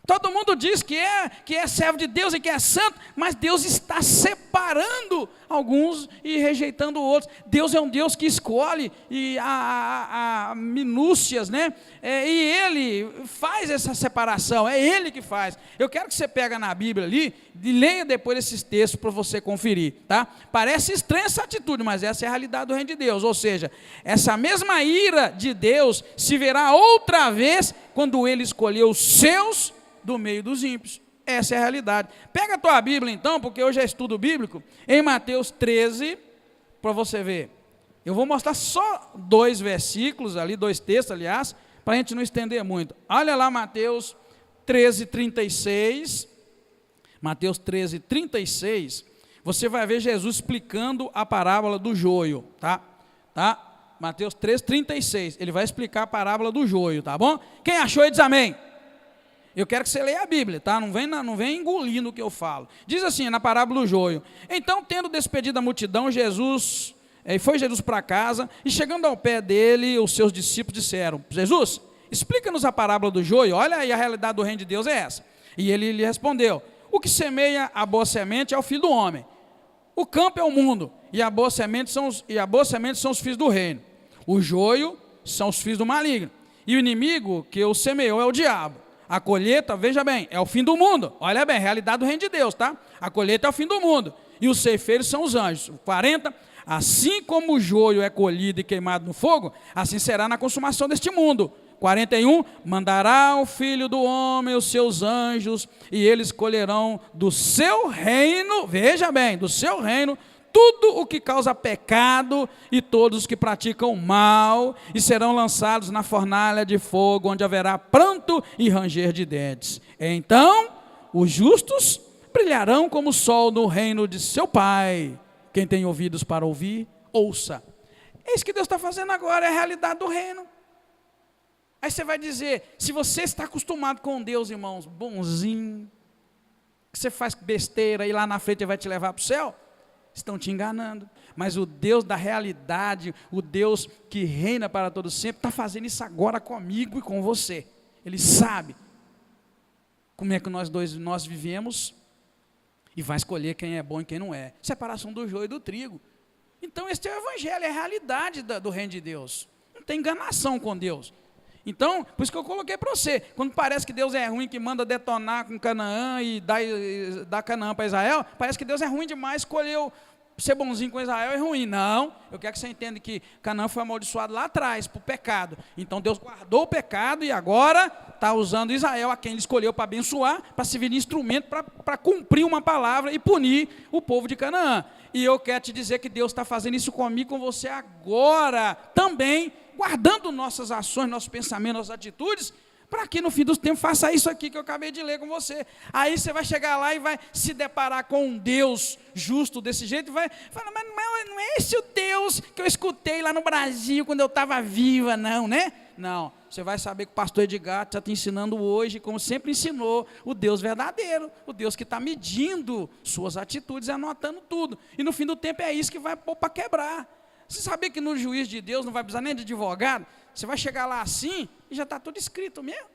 Todo mundo diz que é servo de Deus e que é santo, mas Deus está separando alguns e rejeitando outros. Deus é um Deus que escolhe e há minúcias, né? E Ele faz essa separação, é Ele que faz. Eu quero que você pegue na Bíblia ali e leia depois esses textos para você conferir, tá? Parece estranha essa atitude, mas essa é a realidade do reino de Deus. Ou seja, essa mesma ira de Deus se verá outra vez quando Ele escolheu os seus do meio dos ímpios. Essa é a realidade. Pega a tua Bíblia então, porque hoje é estudo bíblico, em Mateus 13, para você ver. Eu vou mostrar só 2 versículos ali, 2 textos, aliás, para a gente não estender muito. Olha lá Mateus 13, 36. Mateus 13, 36. Você vai ver Jesus explicando a parábola do joio, tá? Mateus 13, 36. Ele vai explicar a parábola do joio, tá bom? Quem achou aí diz amém. Eu quero que você leia a Bíblia, tá? Não vem engolindo o que eu falo. Diz assim, na parábola do joio. Então, tendo despedido a multidão, foi Jesus para casa, e chegando ao pé dele, os seus discípulos disseram: Jesus, explica-nos a parábola do joio. Olha aí, a realidade do reino de Deus é essa. E ele lhe respondeu: o que semeia a boa semente é o filho do homem. O campo é o mundo, e a boa semente são os filhos do reino. O joio são os filhos do maligno. E o inimigo que o semeou é o diabo. A colheita, veja bem, é o fim do mundo. Olha bem, realidade do reino de Deus, tá? A colheita é o fim do mundo. E os ceifeiros são os anjos. 40, assim como o joio é colhido e queimado no fogo, assim será na consumação deste mundo. 41, mandará o Filho do Homem os seus anjos, e eles colherão do seu reino, veja bem, do seu reino, tudo o que causa pecado e todos os que praticam mal, e serão lançados na fornalha de fogo, onde haverá pranto e ranger de dentes. Então, os justos brilharão como o sol no reino de seu Pai. Quem tem ouvidos para ouvir, ouça. É isso que Deus está fazendo agora, é a realidade do reino. Aí você vai dizer, se você está acostumado com Deus, irmãos, bonzinho, que você faz besteira e lá na frente ele vai te levar para o céu, estão te enganando. Mas o Deus da realidade, o Deus que reina para todo sempre, está fazendo isso agora comigo e com você. Ele sabe como é que nós vivemos e vai escolher quem é bom e quem não é. Separação do joio e do trigo. Então esse é o evangelho, é a realidade do reino de Deus. Não tem enganação com Deus. Então, por isso que eu coloquei para você, quando parece que Deus é ruim, que manda detonar com Canaã e dá Canaã para Israel, parece que Deus é ruim demais, escolheu ser bonzinho com Israel é ruim. Não, eu quero que você entenda que Canaã foi amaldiçoado lá atrás, por pecado. Então Deus guardou o pecado e agora está usando Israel, a quem ele escolheu para abençoar, para servir de instrumento, para cumprir uma palavra e punir o povo de Canaã. E eu quero te dizer que Deus está fazendo isso comigo, com você agora também, guardando nossas ações, nossos pensamentos, nossas atitudes, para que no fim dos tempos faça isso aqui que eu acabei de ler com você. Aí você vai chegar lá e vai se deparar com um Deus justo desse jeito e vai falar, mas não é esse o Deus que eu escutei lá no Brasil quando eu estava viva, não, né? Não, você vai saber que o pastor Edgar está te ensinando hoje, como sempre ensinou, o Deus verdadeiro, o Deus que está medindo suas atitudes e anotando tudo. E no fim do tempo é isso que vai pôr para quebrar. Você sabia que no juízo de Deus não vai precisar nem de advogado? Você vai chegar lá assim e já está tudo escrito mesmo.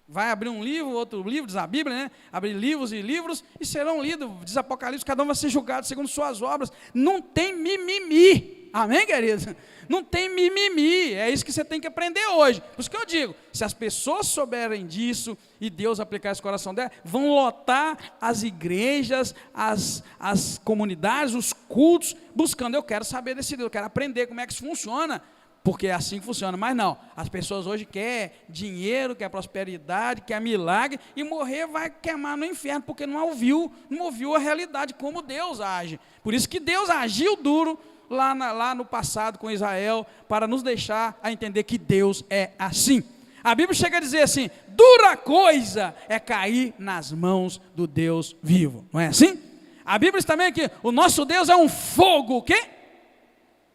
Vai abrir um livro, outro livro, diz a Bíblia, né? Abrir livros e livros e serão lidos, diz Apocalipse, cada um vai ser julgado segundo suas obras. Não tem mimimi. Amém, querido? Não tem mimimi. É isso que você tem que aprender hoje. Por isso que eu digo, se as pessoas souberem disso e Deus aplicar esse coração dela, vão lotar as igrejas, as comunidades, os cultos, buscando, eu quero saber desse Deus, eu quero aprender como é que isso funciona, porque é assim que funciona. Mas não, as pessoas hoje querem dinheiro, querem prosperidade, querem milagre, e morrer vai queimar no inferno, porque não ouviu a realidade, como Deus age. Por isso que Deus agiu duro lá no passado com Israel, para nos deixar a entender que Deus é assim. A Bíblia chega a dizer assim, dura coisa é cair nas mãos do Deus vivo, não é assim? A Bíblia diz também que o nosso Deus é um fogo, o quê?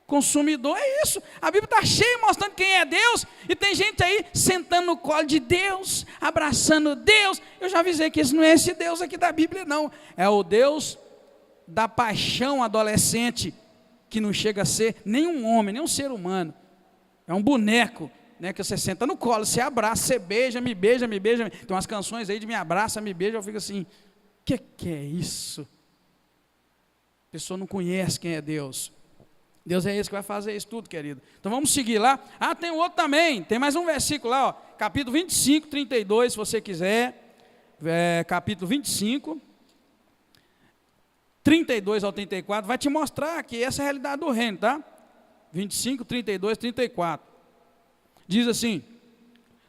Consumidor, é isso. A Bíblia está cheia mostrando quem é Deus, e tem gente aí sentando no colo de Deus, abraçando Deus. Eu já avisei que esse não é esse Deus aqui da Bíblia, não. É o Deus da paixão adolescente, que não chega a ser nem um homem, nem um ser humano. É um boneco, né, que você senta no colo, você abraça, você beija, me beija, me beija. Tem umas canções aí de me abraça, me beija, eu fico assim, que é isso? A pessoa não conhece quem é Deus. Deus é esse que vai fazer isso tudo, querido. Então vamos seguir lá. Ah, tem outro também, tem mais um versículo lá, ó, capítulo 25, 32, se você quiser. Capítulo 25, 32 ao 34, vai te mostrar que essa é a realidade do reino, tá? 25, 32, 34. Diz assim,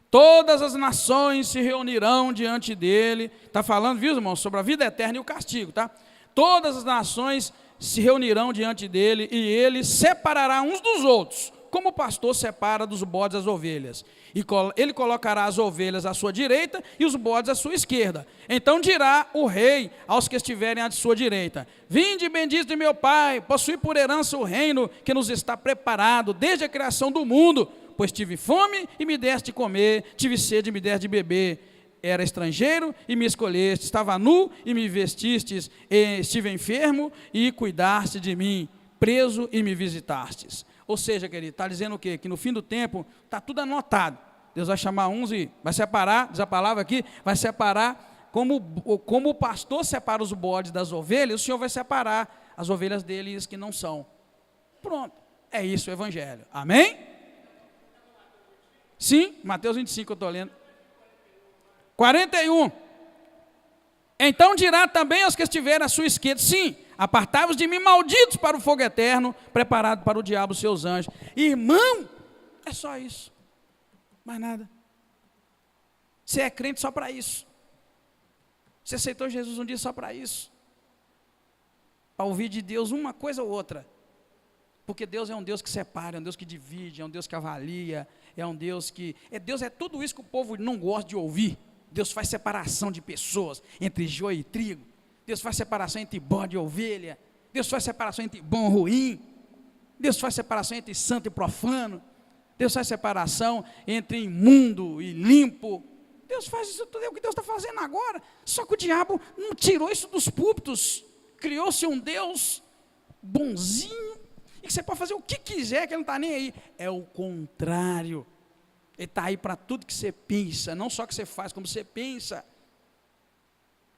todas as nações se reunirão diante dele. Está falando, viu, irmão, sobre a vida eterna e o castigo, tá? Todas as nações se reunirão diante dele, e ele separará uns dos outros, como o pastor separa dos bodes as ovelhas. E ele colocará as ovelhas à sua direita e os bodes à sua esquerda. Então dirá o rei aos que estiverem à sua direita, vinde, bendito de meu pai, possui por herança o reino que nos está preparado desde a criação do mundo, pois tive fome e me deste de comer, tive sede e me deste de beber, era estrangeiro e me escolheste, estava nu e me vestistes, e estive enfermo e cuidaste de mim, preso e me visitastes. Ou seja, querido, está dizendo o quê? Que no fim do tempo está tudo anotado. Deus vai chamar uns e vai separar, diz a palavra aqui, vai separar, como o pastor separa os bodes das ovelhas, o Senhor vai separar as ovelhas deles que não são. Pronto, é isso o evangelho. Amém? Sim, Mateus 25 eu estou lendo. 41. Então dirá também aos que estiverem à sua esquerda, sim, apartai-vos de mim, malditos, para o fogo eterno, preparado para o diabo e seus anjos. Irmão, é só isso, mais nada. Você é crente só para isso. Você aceitou Jesus um dia só para isso, para ouvir de Deus uma coisa ou outra. Porque Deus é um Deus que separa, é um Deus que divide, é um Deus que avalia, é um Deus que... Deus é tudo isso que o povo não gosta de ouvir. Deus faz separação de pessoas, entre joio e trigo. Deus faz separação entre bode e ovelha. Deus faz separação entre bom e ruim. Deus faz separação entre santo e profano. Deus faz separação entre imundo e limpo. Deus faz isso tudo, é o que Deus está fazendo agora. Só que o diabo não tirou isso dos púlpitos. Criou-se um Deus bonzinho, e que você pode fazer o que quiser, que ele não está nem aí. É o contrário. Ele está aí para tudo que você pensa, não só que você faz, como você pensa.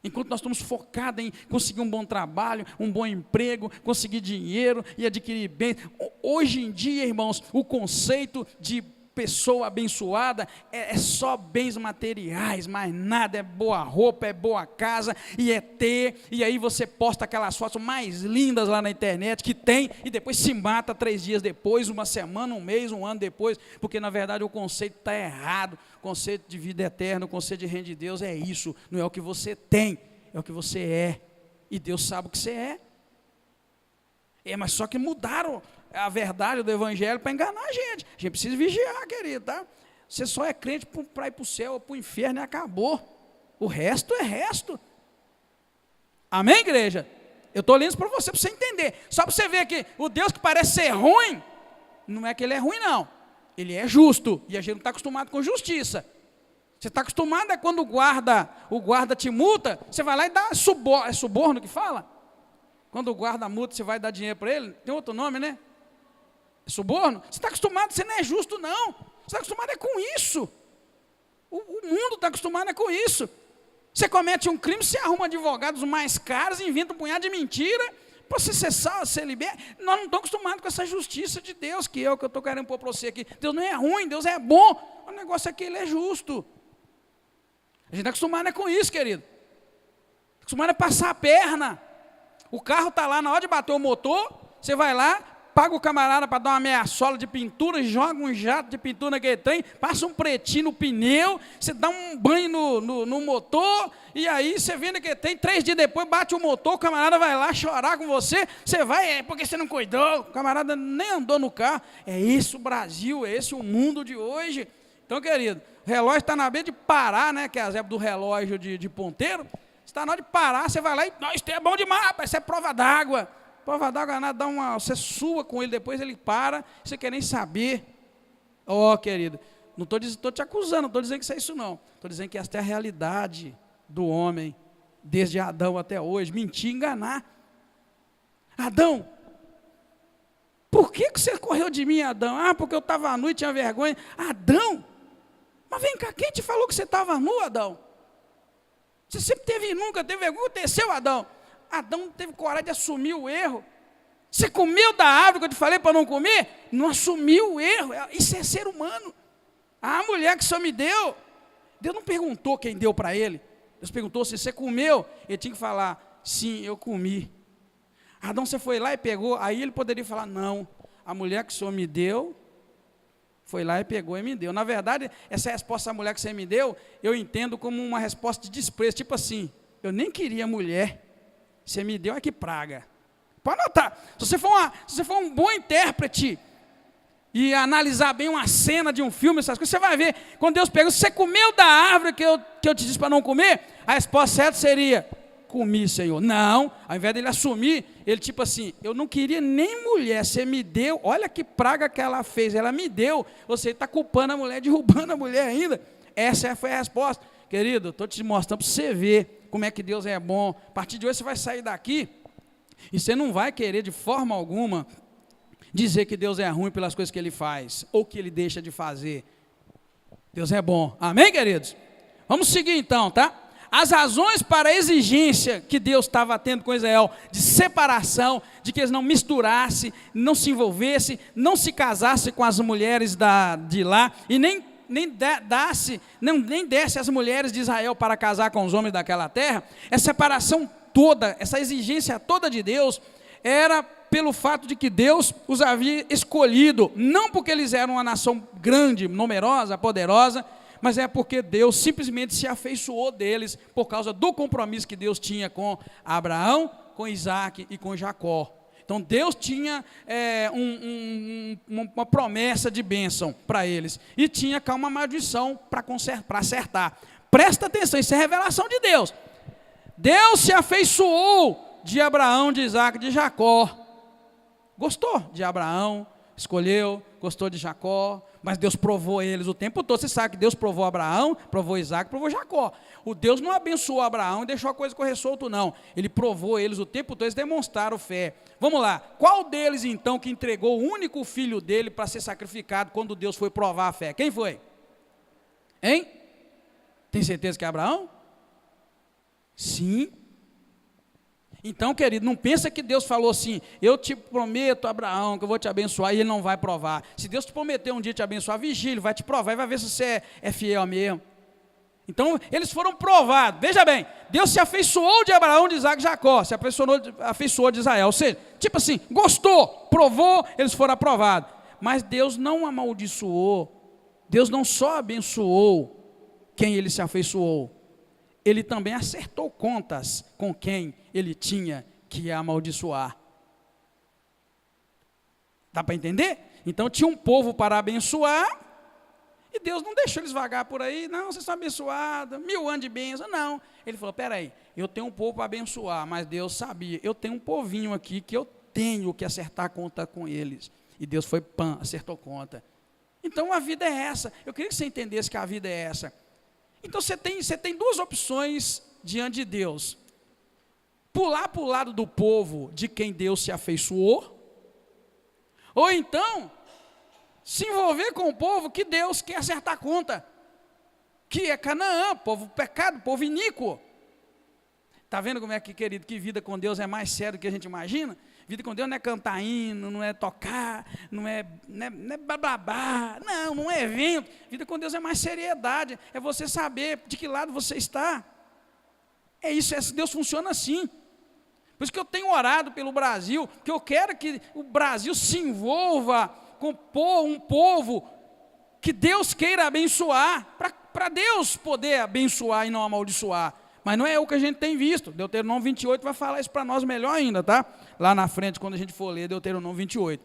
Enquanto nós estamos focados em conseguir um bom trabalho, um bom emprego, conseguir dinheiro e adquirir bens. Hoje em dia, irmãos, o conceito de pessoa abençoada é só bens materiais, mais nada, é boa roupa, é boa casa, e é ter, e aí você posta aquelas fotos mais lindas lá na internet, que tem, e depois se mata 3 dias depois, uma semana, um mês, um ano depois, porque na verdade o conceito está errado. O conceito de vida eterna, o conceito de reino de Deus é isso, não é o que você tem, é o que você é, e Deus sabe o que você é. Mas só que mudaram a verdade do evangelho para enganar a gente precisa vigiar, querido, tá? Você só é crente para ir para o céu ou para o inferno e acabou, o resto é resto. Amém, igreja? Eu estou lendo isso para você entender, só para você ver que o Deus que parece ser ruim, não é que ele é ruim não, ele é justo, e a gente não está acostumado com justiça. Você está acostumado quando o guarda te multa, você vai lá e dá suborno, é suborno que fala? Quando o guarda multa, você vai dar dinheiro para ele, tem outro nome, né? Suborno, você está acostumado, você não é justo não, você está acostumado com isso, o mundo está acostumado com isso. Você comete um crime, você arruma advogados mais caros, inventa um punhado de mentira, para você ser salvo, ser liberto. Nós não estamos acostumados com essa justiça de Deus, que eu estou querendo pôr para você aqui. Deus não é ruim, Deus é bom, o negócio é que ele é justo. A gente está acostumado com isso, querido, acostumado a passar a perna. O carro está lá, na hora de bater o motor, você vai lá, paga o camarada para dar uma meia sola de pintura, joga um jato de pintura naquele trem, passa um pretinho no pneu, você dá um banho no motor, e aí você vê naquele trem, 3 dias depois bate o motor, o camarada vai lá chorar com você, você vai, porque você não cuidou, o camarada nem andou no carro. É esse o Brasil, é esse o mundo de hoje. Então, querido, o relógio está na beira de parar, né, que é a época do relógio de ponteiro, está na hora de parar, você vai lá e, isso é bom demais, rapaz, isso é prova d'água. Prova d'água nada, você sua com ele, depois ele para, você quer nem saber. Querido, não estou te acusando, não estou dizendo que isso é isso não. Estou dizendo que esta é a realidade do homem, desde Adão até hoje, mentir, enganar. Adão, por que você correu de mim, Adão? Porque eu estava nu e tinha vergonha. Adão, mas vem cá, quem te falou que você estava nu, Adão? Você sempre teve, nunca teve vergonha, aconteceu, Adão. Adão não teve coragem de assumir o erro. Você comeu da árvore que eu te falei para não comer? Não assumiu o erro. Isso é ser humano. A mulher que só me deu, Deus não perguntou quem deu para ele. Deus perguntou se você comeu. Ele tinha que falar, sim, eu comi. Adão, você foi lá e pegou. Aí ele poderia falar, não, a mulher que o Senhor me deu, foi lá e pegou e me deu. Na verdade, essa resposta da mulher que você me deu, eu entendo como uma resposta de desprezo. Tipo assim, eu nem queria mulher. Você me deu, que praga. Pode anotar. Se você for um bom intérprete e analisar bem uma cena de um filme, essas coisas, você vai ver, quando Deus pega, você comeu da árvore que eu te disse para não comer, a resposta certa seria, comi, Senhor. Não, ao invés dele assumir, ele tipo assim, eu não queria nem mulher, você me deu, olha que praga que ela fez, ela me deu, você está culpando a mulher, derrubando a mulher ainda. Essa foi a resposta. querido, estou te mostrando para você ver como é que Deus é bom. A partir de hoje você vai sair daqui e você não vai querer de forma alguma dizer que Deus é ruim pelas coisas que Ele faz ou que Ele deixa de fazer. Deus é bom. Amém, queridos? Vamos seguir então, tá? As razões para a exigência que Deus estava tendo com Israel de separação, de que eles não misturassem, não se envolvessem, não se casassem com as mulheres de lá e nem desse as mulheres de Israel para casar com os homens daquela terra. Essa separação toda, essa exigência toda de Deus era pelo fato de que Deus os havia escolhido, não porque eles eram uma nação grande, numerosa, poderosa, mas é porque Deus simplesmente se afeiçoou deles por causa do compromisso que Deus tinha com Abraão, com Isaac e com Jacó. Então Deus tinha uma promessa de bênção para eles e tinha cá uma maldição para acertar. Presta atenção, isso é revelação de Deus. Deus se afeiçoou de Abraão, de Isaac e de Jacó. Gostou de Abraão, escolheu, gostou de Jacó, mas Deus provou eles o tempo todo. Você sabe que Deus provou Abraão, provou Isaac, provou Jacó. O Deus não abençoou Abraão e deixou a coisa correr solto, não. Ele provou eles o tempo todo, eles demonstraram fé. Vamos lá, qual deles então que entregou o único filho dele para ser sacrificado quando Deus foi provar a fé? Quem foi? Hein? Tem certeza que é Abraão? Sim. Então, querido, não pensa que Deus falou assim, eu te prometo, Abraão, que eu vou te abençoar, e ele não vai provar. Se Deus te prometer um dia te abençoar, vigia, ele vai te provar, e vai ver se você é fiel mesmo. Então, eles foram provados. Veja bem, Deus se afeiçoou de Abraão, de Isaac e Jacó, se afeiçoou de Israel. Ou seja, tipo assim, gostou, provou, eles foram aprovados. Mas Deus não amaldiçoou, Deus não só abençoou quem ele se afeiçoou, ele também acertou contas com quem ele tinha que amaldiçoar. Dá para entender? Então tinha um povo para abençoar, e Deus não deixou eles vagar por aí, não, vocês são abençoados, 1000 anos de bênção, não. Ele falou, peraí, eu tenho um povo para abençoar, mas Deus sabia, eu tenho um povinho aqui que eu tenho que acertar conta com eles. E Deus foi, acertou conta. Então a vida é essa, eu queria que você entendesse que a vida é essa. Então você tem duas opções diante de Deus: pular para o lado do povo de quem Deus se afeiçoou, ou então se envolver com o povo que Deus quer acertar conta, que é Canaã, povo pecado, povo iníquo. Está vendo como é que, querido, que vida com Deus é mais sério do que a gente imagina? Vida com Deus não é cantar hino, não é tocar, não é bababá, não é evento. Vida com Deus é mais seriedade, é você saber de que lado você está. É isso, Deus funciona assim. Por isso que eu tenho orado pelo Brasil, que eu quero que o Brasil se envolva com um povo que Deus queira abençoar, para Deus poder abençoar e não amaldiçoar. Mas não é o que a gente tem visto. Deuteronômio 28 vai falar isso para nós melhor ainda, tá? Lá na frente, quando a gente for ler Deuteronômio 28.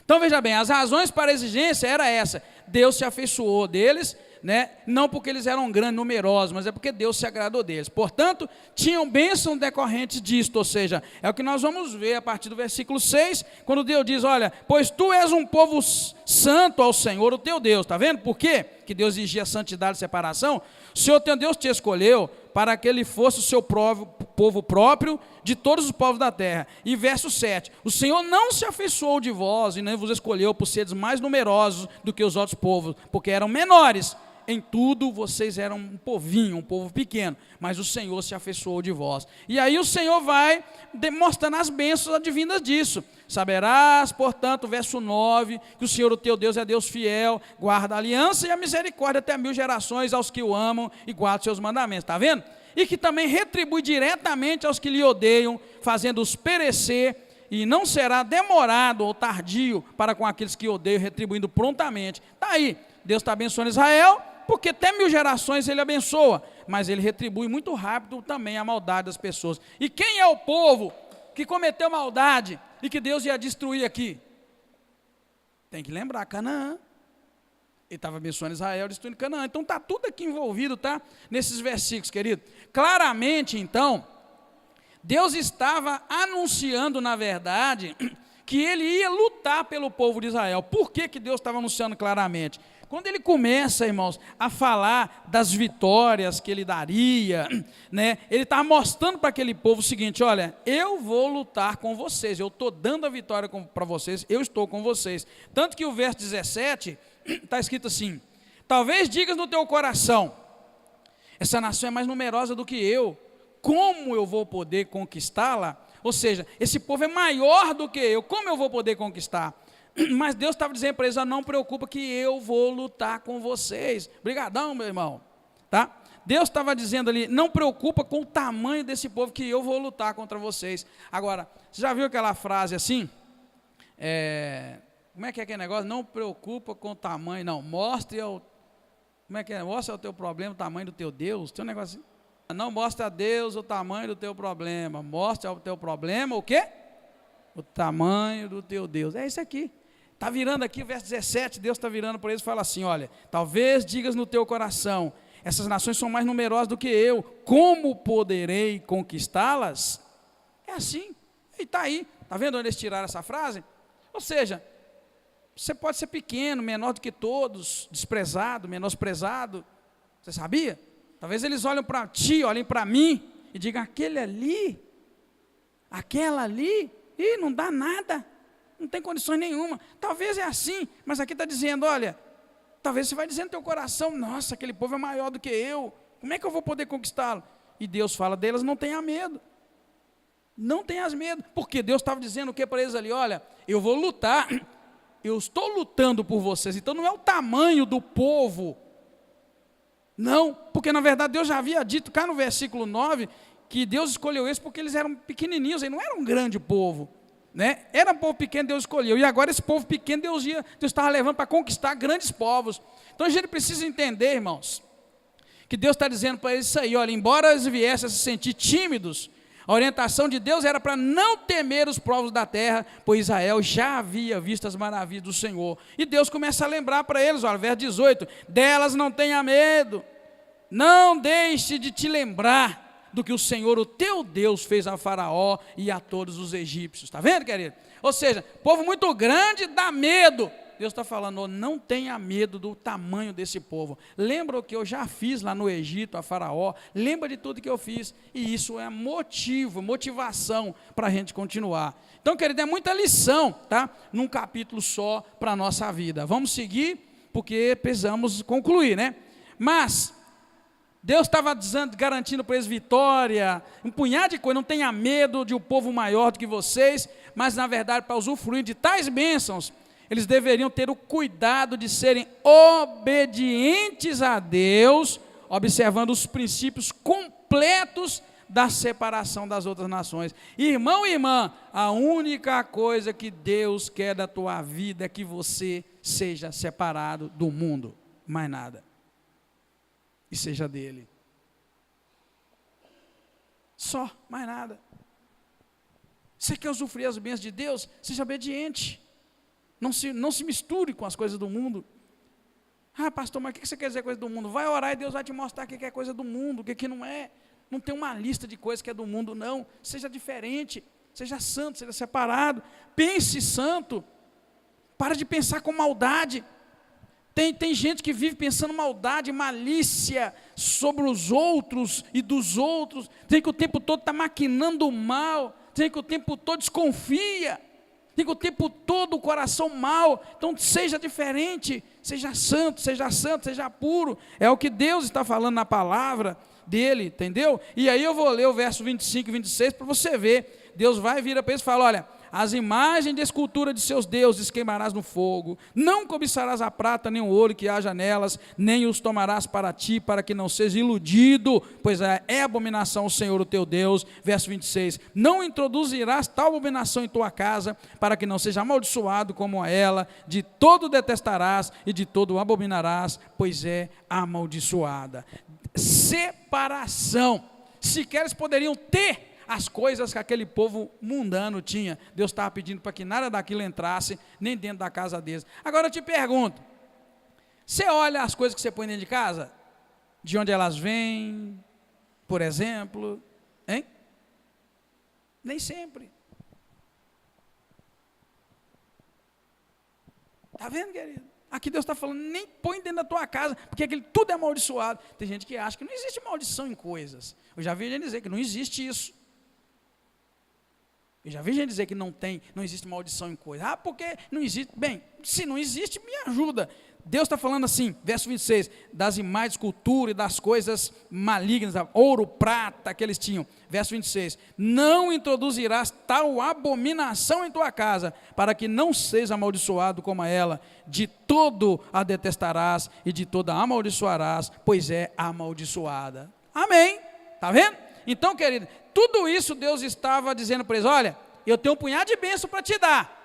Então, veja bem, as razões para a exigência era essa. Deus se afeiçoou deles, né? Não porque eles eram grandes, numerosos, mas é porque Deus se agradou deles. Portanto, tinham bênção decorrentes disto, ou seja, é o que nós vamos ver a partir do versículo 6, quando Deus diz, olha, pois tu és um povo santo ao Senhor, o teu Deus. Está vendo por quê que Deus exigia santidade e separação? O Senhor teu Deus te escolheu para que ele fosse o seu povo próprio de todos os povos da terra. E verso 7, o Senhor não se afeiçoou de vós e nem vos escolheu por seres mais numerosos do que os outros povos, porque eram menores. Em tudo vocês eram um povinho, um povo pequeno, mas o Senhor se afeiçoou de vós. E aí o Senhor vai demonstrando as bênçãos advindas disso. Saberás, portanto, verso 9, que o Senhor, o teu Deus, é Deus fiel, guarda a aliança e a misericórdia até 1000 gerações aos que o amam e guardam seus mandamentos. Está vendo? E que também retribui diretamente aos que lhe odeiam, fazendo-os perecer, e não será demorado ou tardio para com aqueles que odeiam, retribuindo prontamente. Está aí, Deus está abençoando Israel, porque até 1000 gerações ele abençoa, mas ele retribui muito rápido também a maldade das pessoas. E quem é o povo que cometeu maldade e que Deus ia destruir aqui? Tem que lembrar, Canaã. Ele estava abençoando Israel, destruindo Canaã. Então está tudo aqui envolvido, tá? Nesses versículos, querido. Claramente, então, Deus estava anunciando, na verdade, que ele ia lutar pelo povo de Israel. Por que que Deus estava anunciando claramente? Quando ele começa, irmãos, a falar das vitórias que ele daria, né, ele está mostrando para aquele povo o seguinte: olha, eu vou lutar com vocês, eu estou dando a vitória para vocês, eu estou com vocês. Tanto que o verso 17 está escrito assim: talvez digas no teu coração, essa nação é mais numerosa do que eu, como eu vou poder conquistá-la? Ou seja, esse povo é maior do que eu, como eu vou poder conquistar? Mas Deus estava dizendo para eles: não preocupa que eu vou lutar com vocês. Obrigadão, meu irmão, tá? Deus estava dizendo ali: não preocupa com o tamanho desse povo, que eu vou lutar contra vocês. Agora, você já viu aquela frase assim? Como é que é aquele negócio? Não preocupa com o tamanho, não, mostre como é que é? Mostra o teu problema, o tamanho do teu Deus. Tem um negócio assim? Não mostre a Deus o tamanho do teu problema, mostre ao teu problema o quê? O tamanho do teu Deus. É isso aqui. Está virando aqui o verso 17, Deus está virando para eles e fala assim: olha, talvez digas no teu coração, essas nações são mais numerosas do que eu, como poderei conquistá-las? É assim, e está aí, está vendo onde eles tiraram essa frase? Ou seja, você pode ser pequeno, menor do que todos, desprezado, menosprezado, você sabia? Talvez eles olhem para ti, olhem para mim, e digam: aquele ali, aquela ali, não dá nada, não tem condições nenhuma. Talvez é assim, mas aqui está dizendo: olha, talvez você vai dizer no teu coração: nossa, aquele povo é maior do que eu, como é que eu vou poder conquistá-lo? E Deus fala delas: não tenha medo, não tenhas medo, porque Deus estava dizendo o que para eles ali? Olha, eu vou lutar, eu estou lutando por vocês. Então não é o tamanho do povo, não, porque na verdade Deus já havia dito cá no versículo 9, que Deus escolheu eles porque eles eram pequenininhos, eles não eram um grande povo, né? Era um povo pequeno, Deus escolheu, e agora esse povo pequeno Deus estava levando para conquistar grandes povos. Então a gente precisa entender, irmãos, que Deus está dizendo para eles isso aí: olha, embora eles viessem a se sentir tímidos, a orientação de Deus era para não temer os povos da terra, pois Israel já havia visto as maravilhas do Senhor. E Deus começa a lembrar para eles, olha, verso 18: delas não tenha medo, não deixe de te lembrar do que o Senhor, o teu Deus, fez a Faraó e a todos os egípcios. Está vendo, querido? Ou seja, povo muito grande dá medo. Deus está falando: não tenha medo do tamanho desse povo. Lembra o que eu já fiz lá no Egito, a Faraó. Lembra de tudo que eu fiz. E isso é motivação para a gente continuar. Então, querido, é muita lição, tá? Num capítulo só para a nossa vida. Vamos seguir, porque precisamos concluir, né? Mas Deus estava garantindo para eles vitória, um punhado de coisa. Não tenha medo de um povo maior do que vocês, mas na verdade, para usufruir de tais bênçãos, eles deveriam ter o cuidado de serem obedientes a Deus, observando os princípios completos da separação das outras nações. Irmão e irmã, a única coisa que Deus quer da tua vida é que você seja separado do mundo, mais nada, e seja dele. Só, mais nada. Você quer usufruir as bênçãos de Deus? Seja obediente. Não se misture com as coisas do mundo. Ah, pastor, mas o que você quer dizer coisa do mundo? Vai orar e Deus vai te mostrar o que é coisa do mundo, o que não é. Não tem uma lista de coisas que é do mundo, não. Seja diferente, seja santo, seja separado. Pense santo. Para de pensar com maldade. Tem gente que vive pensando maldade, malícia sobre os outros e dos outros. Tem que o tempo todo está maquinando o mal. Tem que o tempo todo desconfia. Tem que o tempo todo o coração mau. Então seja diferente, seja santo, seja puro. É o que Deus está falando na palavra dele, entendeu? E aí eu vou ler o verso 25 e 26 para você ver. Deus vai vir para eles e fala: olha, as imagens de escultura de seus deuses queimarás no fogo, não cobiçarás a prata nem o ouro que haja nelas, nem os tomarás para ti, para que não sejas iludido, pois é abominação o Senhor o teu Deus. Verso 26, não introduzirás tal abominação em tua casa, para que não seja amaldiçoado como a ela, de todo detestarás e de todo abominarás, pois é amaldiçoada. Separação. Sequer eles poderiam ter as coisas que aquele povo mundano tinha. Deus estava pedindo para que nada daquilo entrasse, nem dentro da casa deles. Agora eu te pergunto, você olha as coisas que você põe dentro de casa? De onde elas vêm, por exemplo, hein? Nem sempre. Está vendo, querido? Aqui Deus está falando, nem põe dentro da tua casa, porque aquele tudo é amaldiçoado. Tem gente que acha que não existe maldição em coisas. Eu já vi gente dizer que não existe isso. Eu já vi gente dizer que não existe maldição em coisas. Ah, porque não existe. Bem, se não existe, me ajuda. Deus está falando assim, verso 26, das imagens de escultura e das coisas malignas, ouro, prata que eles tinham. Verso 26, não introduzirás tal abominação em tua casa, para que não seja amaldiçoado como ela. De todo a detestarás e de toda a amaldiçoarás, pois é amaldiçoada. Amém? Está vendo? Então, querido, tudo isso Deus estava dizendo para eles, olha, eu tenho um punhado de bênção para te dar.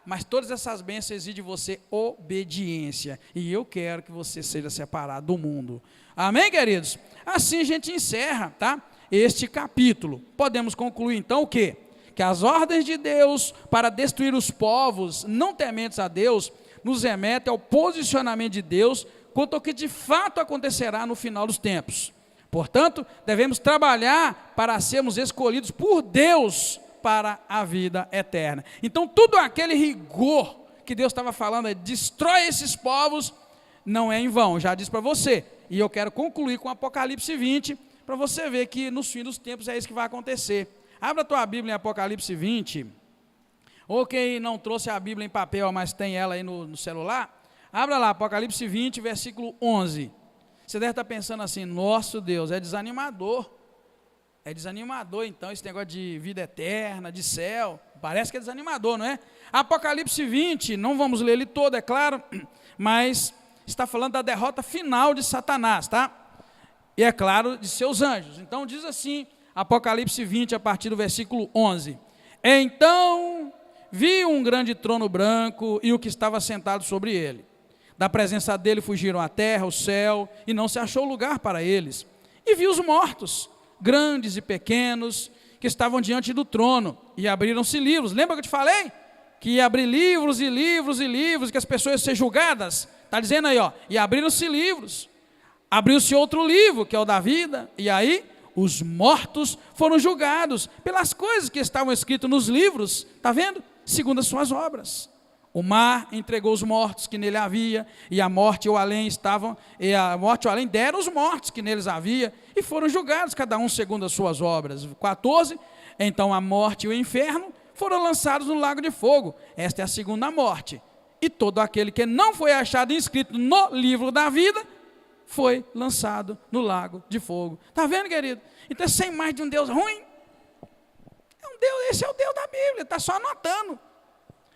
Mas todas essas bênçãos exigem de você obediência. E eu quero que você seja separado do mundo. Amém, queridos? Assim a gente encerra, tá? Este capítulo. Podemos concluir então o quê? Que as ordens de Deus para destruir os povos não tementes a Deus, nos remetem ao posicionamento de Deus quanto ao que de fato acontecerá no final dos tempos. Portanto, devemos trabalhar para sermos escolhidos por Deus para a vida eterna. Então, tudo aquele rigor que Deus estava falando, destrói esses povos, não é em vão, já disse para você. E eu quero concluir com Apocalipse 20, para você ver que nos fins dos tempos é isso que vai acontecer. Abra a tua Bíblia em Apocalipse 20, ou quem não trouxe a Bíblia em papel, mas tem ela aí no celular, abra lá, Apocalipse 20, versículo 11. Você deve estar pensando assim, nosso Deus, é desanimador. É desanimador, então, esse negócio de vida eterna, de céu. Parece que é desanimador, não é? Apocalipse 20, não vamos ler ele todo, é claro, mas está falando da derrota final de Satanás, tá? E é claro, de seus anjos. Então, diz assim, Apocalipse 20, a partir do versículo 11. Então, vi um grande trono branco e o que estava sentado sobre ele. Da presença dele fugiram a terra, o céu, e não se achou lugar para eles. E vi os mortos, grandes e pequenos, que estavam diante do trono, e abriram-se livros. Lembra que eu te falei? Que ia abrir livros e livros e livros, que as pessoas iam ser julgadas. Está dizendo aí, ó, e abriram-se livros. Abriu-se outro livro, que é o da vida, e aí os mortos foram julgados pelas coisas que estavam escritas nos livros, está vendo? Segundo as suas obras. O mar entregou os mortos que nele havia, e a morte e o além estavam, e a morte e o além deram os mortos que neles havia, e foram julgados, cada um segundo as suas obras. 14, então a morte e o inferno foram lançados no lago de fogo. Esta é a segunda morte. E todo aquele que não foi achado inscrito no livro da vida, foi lançado no lago de fogo. Está vendo, querido? Então, sem mais de um Deus ruim, esse é o Deus da Bíblia, está só anotando.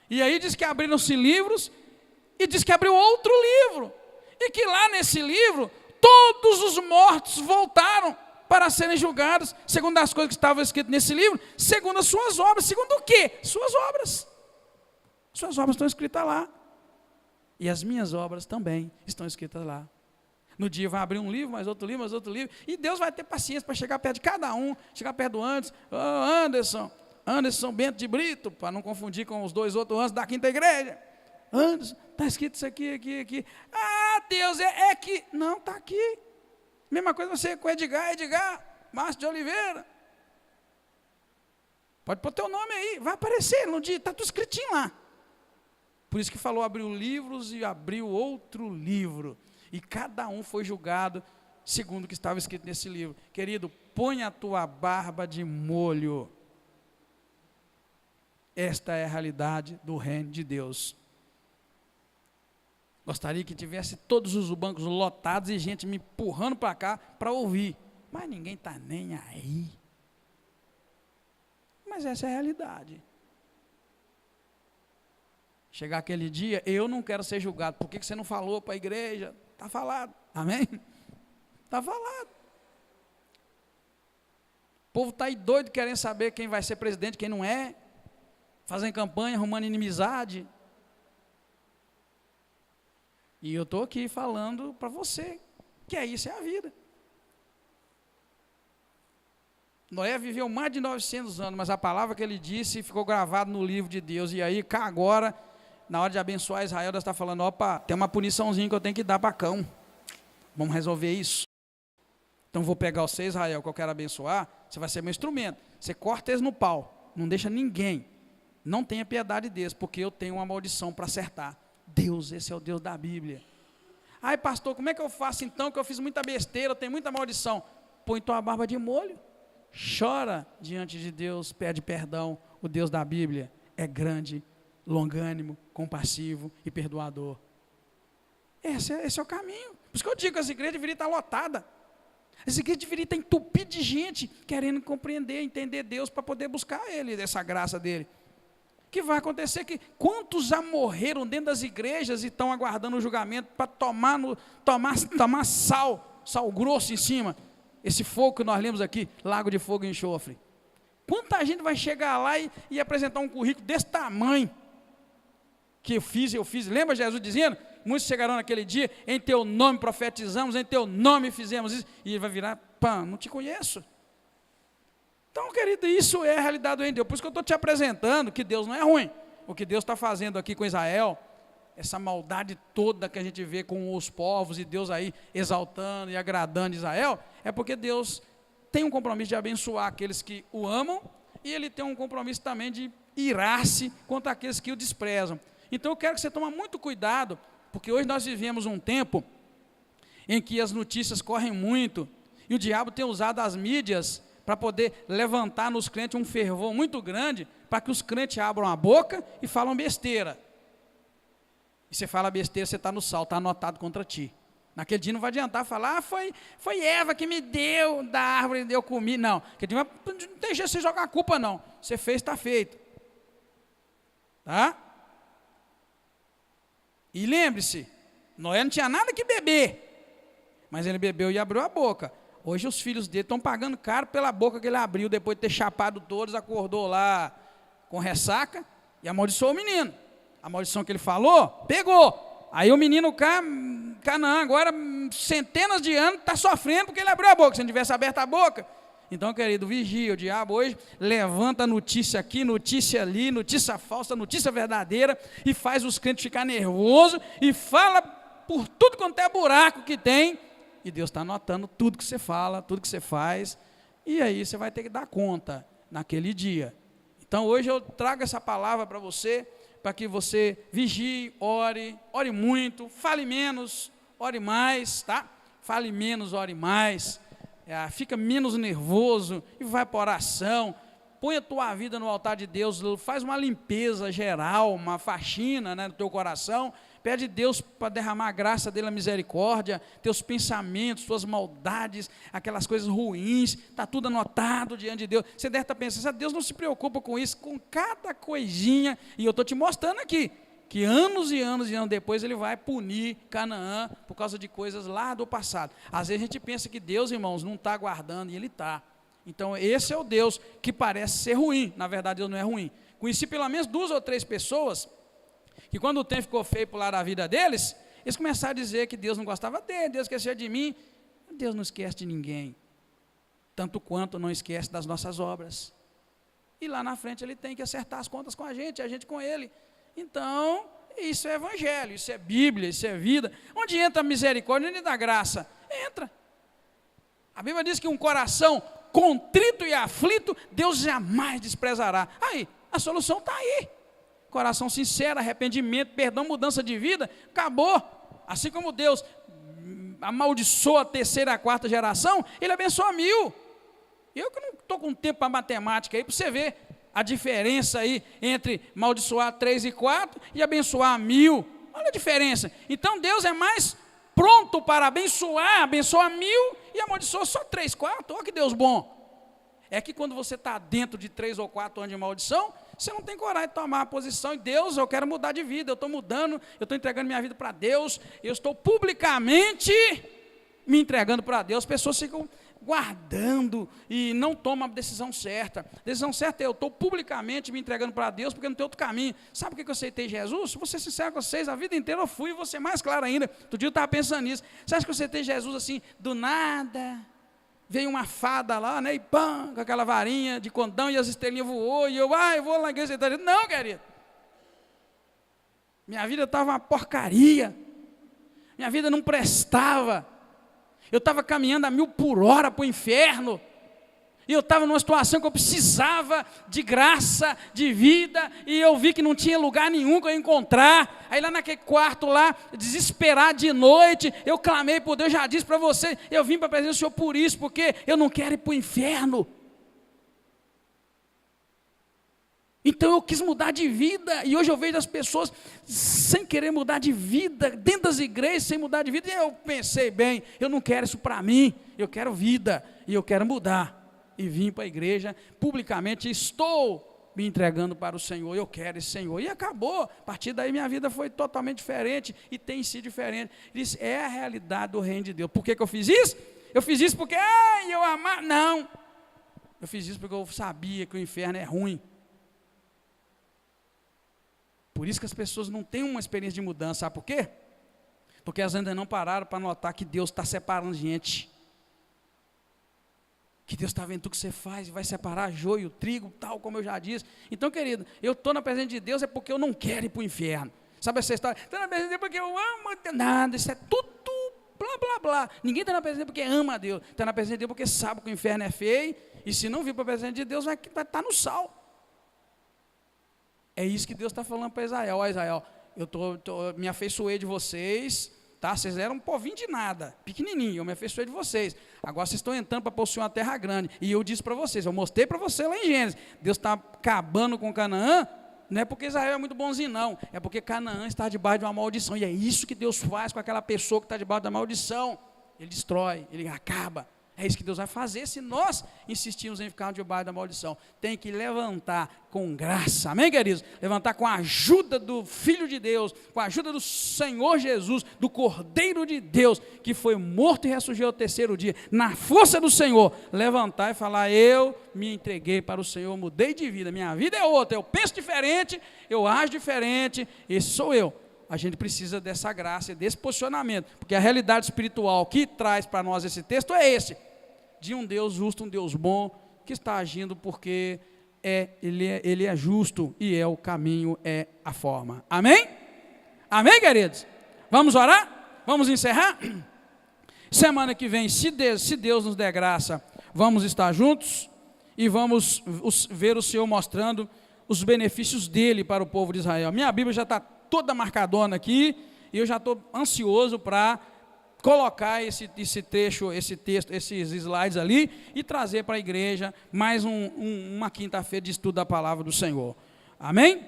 E aí diz que abriram-se livros, e diz que abriu outro livro, e que lá nesse livro, todos os mortos voltaram para serem julgados, segundo as coisas que estavam escritas nesse livro, segundo as suas obras. Segundo o quê? Suas obras. Suas obras estão escritas lá, e as minhas obras também estão escritas lá. No dia vai abrir um livro, mais outro livro, mais outro livro, e Deus vai ter paciência para chegar perto de cada um, chegar perto do Anderson, Anderson Bento de Brito, para não confundir com os dois outros Anderson da Quinta Igreja. Anderson, está escrito isso aqui, aqui, aqui. Ah, Deus, é que... Não, está aqui. Mesma coisa você com Edgar Márcio de Oliveira. Pode pôr teu nome aí, vai aparecer no dia, está tudo escritinho lá. Por isso que falou, abriu livros e abriu outro livro. E cada um foi julgado segundo o que estava escrito nesse livro. Querido, põe a tua barba de molho. Esta é a realidade do reino de Deus. Gostaria que tivesse todos os bancos lotados e gente me empurrando para cá para ouvir. Mas ninguém está nem aí. Mas essa é a realidade. Chegar aquele dia, eu não quero ser julgado. Por que você não falou para a igreja? Está falado. Amém? Está falado. O povo está aí doido querendo saber quem vai ser presidente, quem não é. Fazendo campanha, arrumando inimizade. E eu estou aqui falando para você que isso é a vida. Noé viveu mais de 900 anos, mas a palavra que ele disse ficou gravada no livro de Deus. E aí, cá agora, na hora de abençoar Israel, Deus está falando, opa, tem uma puniçãozinha que eu tenho que dar para Cão. Vamos resolver isso. Então vou pegar você, Israel, que eu quero abençoar, você vai ser meu instrumento. Você corta eles no pau, não deixa ninguém. Não tenha piedade deles, porque eu tenho uma maldição para acertar. Deus, esse é o Deus da Bíblia. Ai, pastor, como é que eu faço então, que eu fiz muita besteira, eu tenho muita maldição? Põe tua barba de molho, chora diante de Deus, pede perdão. O Deus da Bíblia é grande, longânimo, compassivo e perdoador. Esse é o caminho. Por isso que eu digo que as igrejas deveriam estar lotadas. As igrejas deveriam estar entupidas de gente querendo compreender, entender Deus para poder buscar Ele, essa graça dEle. O que vai acontecer é que quantos já morreram dentro das igrejas e estão aguardando o julgamento para tomar sal grosso em cima. Esse fogo que nós lemos aqui, lago de fogo e enxofre. Quanta gente vai chegar lá e apresentar um currículo desse tamanho? Que eu fiz. Lembra Jesus dizendo? Muitos chegarão naquele dia, em teu nome profetizamos, em teu nome fizemos isso. E ele vai virar, pã, não te conheço. Então, querido, isso é a realidade do reino de Deus. Por isso que eu estou te apresentando que Deus não é ruim. O que Deus está fazendo aqui com Israel, essa maldade toda que a gente vê com os povos e Deus aí exaltando e agradando Israel, é porque Deus tem um compromisso de abençoar aqueles que o amam e Ele tem um compromisso também de irar-se contra aqueles que o desprezam. Então eu quero que você tome muito cuidado, porque hoje nós vivemos um tempo em que as notícias correm muito e o diabo tem usado as mídias para poder levantar nos crentes um fervor muito grande, para que os crentes abram a boca e falam besteira. E você fala besteira, você está no sal, está anotado contra ti. Naquele dia não vai adiantar falar, foi Eva que me deu da árvore e eu comi. Não, aquele dia não deixa você jogar a culpa não. Você fez, está feito. Tá? E lembre-se, Noé não tinha nada que beber, mas ele bebeu e abriu a boca. Hoje os filhos dele estão pagando caro pela boca que ele abriu, depois de ter chapado todos, acordou lá com ressaca e amaldiçoou o menino. A maldição que ele falou, pegou. Aí o menino Canaã, agora centenas de anos, está sofrendo porque ele abriu a boca. Se não tivesse aberto a boca. Então, querido, vigia, o diabo hoje levanta notícia aqui, notícia ali, notícia falsa, notícia verdadeira, e faz os crentes ficar nervosos, e fala por tudo quanto é buraco que tem, e Deus está anotando tudo que você fala, tudo que você faz, e aí você vai ter que dar conta naquele dia. Então, hoje eu trago essa palavra para você, para que você vigie, ore muito, fale menos, ore mais, tá? Fale menos, ore mais. Fica menos nervoso e vai para a oração, põe a tua vida no altar de Deus, faz uma limpeza geral, uma faxina, né, no teu coração, pede a Deus para derramar a graça dele, a misericórdia, teus pensamentos, tuas maldades, aquelas coisas ruins, está tudo anotado diante de Deus. Você deve estar pensando, Deus não se preocupa com isso, com cada coisinha, e eu estou te mostrando aqui, que anos e anos e anos depois ele vai punir Canaã por causa de coisas lá do passado. Às vezes a gente pensa que Deus, irmãos, não está guardando, e Ele está. Então esse é o Deus que parece ser ruim, na verdade Deus não é ruim. Conheci pelo menos 2 ou 3 pessoas, que quando o tempo ficou feio por lá da vida deles, eles começaram a dizer que Deus não gostava dele, Deus esquecia de mim. Deus não esquece de ninguém, tanto quanto não esquece das nossas obras. E lá na frente Ele tem que acertar as contas com a gente com Ele. Então, isso é evangelho, isso é Bíblia, isso é vida. Onde entra a misericórdia, onde entra a graça? Entra. A Bíblia diz que um coração contrito e aflito, Deus jamais desprezará. Aí, a solução está aí. Coração sincero, arrependimento, perdão, mudança de vida, acabou. Assim como Deus amaldiçoa a 3ª e a 4ª geração, Ele abençoa 1000. Eu que não estou com tempo para matemática aí, para você ver a diferença aí entre maldiçoar 3 e 4 e abençoar 1000. Olha a diferença. Então Deus é mais pronto para abençoa 1000 e amaldiçoa só 3, 4. Olha que Deus bom. É que quando você está dentro de 3 ou 4 anos de maldição, você não tem coragem de tomar a posição. E Deus, eu quero mudar de vida, eu estou mudando, eu estou entregando minha vida para Deus, eu estou publicamente me entregando para Deus. As pessoas ficam guardando e não tomam a decisão certa. A decisão certa é eu estou publicamente me entregando para Deus, porque não tem outro caminho. Sabe por que eu aceitei Jesus? Vou ser sincero com vocês, a vida inteira eu fui, e vou ser mais claro ainda. Outro dia eu estava pensando nisso. Você acha que eu aceitei Jesus assim, do nada? Veio uma fada lá, né, e pã, com aquela varinha de condão, e as estrelinhas voou, e eu vou lá na igreja. Não, querido. Minha vida estava uma porcaria. Minha vida não prestava. Eu estava caminhando a 1000 por hora para o inferno. E eu estava numa situação que eu precisava de graça, de vida, e eu vi que não tinha lugar nenhum que eu ia encontrar. Aí lá naquele quarto lá, desesperado de noite, eu clamei por Deus, já disse para você, eu vim para a presença do Senhor por isso, porque eu não quero ir para o inferno. Então eu quis mudar de vida, e hoje eu vejo as pessoas sem querer mudar de vida, dentro das igrejas, sem mudar de vida, e eu pensei bem, eu não quero isso para mim, eu quero vida, e eu quero mudar. E vim para a igreja, publicamente estou me entregando para o Senhor, eu quero esse Senhor, e acabou. A partir daí minha vida foi totalmente diferente, e tem sido diferente. Isso é a realidade do reino de Deus. Por que eu fiz isso? Eu fiz isso porque, eu amava, não, eu fiz isso porque eu sabia que o inferno é ruim. Por isso que as pessoas não têm uma experiência de mudança, sabe por quê? Porque elas ainda não pararam para notar que Deus está separando gente. Que Deus está vendo tudo que você faz e vai separar joio, trigo, tal, como eu já disse. Então, querido, eu estou na presença de Deus é porque eu não quero ir para o inferno. Sabe essa história? Estou na presença de Deus porque eu amo nada, isso é tudo blá, blá, blá. Ninguém está na presença de Deus porque ama a Deus. Está na presença de Deus porque sabe que o inferno é feio, e se não vir para a presença de Deus, vai estar no sal. É isso que Deus está falando para Israel. Ó, Israel, eu me afeiçoei de vocês, tá? Vocês eram um povinho de nada, pequenininho, eu me afeiçoei de vocês. Agora vocês estão entrando para possuir uma terra grande. E eu disse para vocês, eu mostrei para você lá em Gênesis, Deus está acabando com Canaã, não é porque Israel é muito bonzinho, não. É porque Canaã está debaixo de uma maldição. E é isso que Deus faz com aquela pessoa que está debaixo da maldição. Ele destrói, ele acaba. É isso que Deus vai fazer se nós insistirmos em ficar debaixo da maldição. Tem que levantar com graça, amém, queridos? Levantar com a ajuda do Filho de Deus, com a ajuda do Senhor Jesus, do Cordeiro de Deus, que foi morto e ressurgiu ao terceiro dia, na força do Senhor. Levantar e falar, eu me entreguei para o Senhor, mudei de vida, minha vida é outra, eu penso diferente, eu ajo diferente, esse sou eu. A gente precisa dessa graça, desse posicionamento, porque a realidade espiritual que traz para nós esse texto é esse, de um Deus justo, um Deus bom, que está agindo porque Ele é justo, e é o caminho, é a forma. Amém? Amém, queridos? Vamos orar? Vamos encerrar? Semana que vem, se Deus nos der graça, vamos estar juntos, e vamos ver o Senhor mostrando os benefícios dEle para o povo de Israel. Minha Bíblia já está toda marcadona aqui, e eu já estou ansioso para colocar esse trecho, esse texto, esses slides ali, e trazer para a igreja mais uma quinta-feira de estudo da palavra do Senhor. Amém?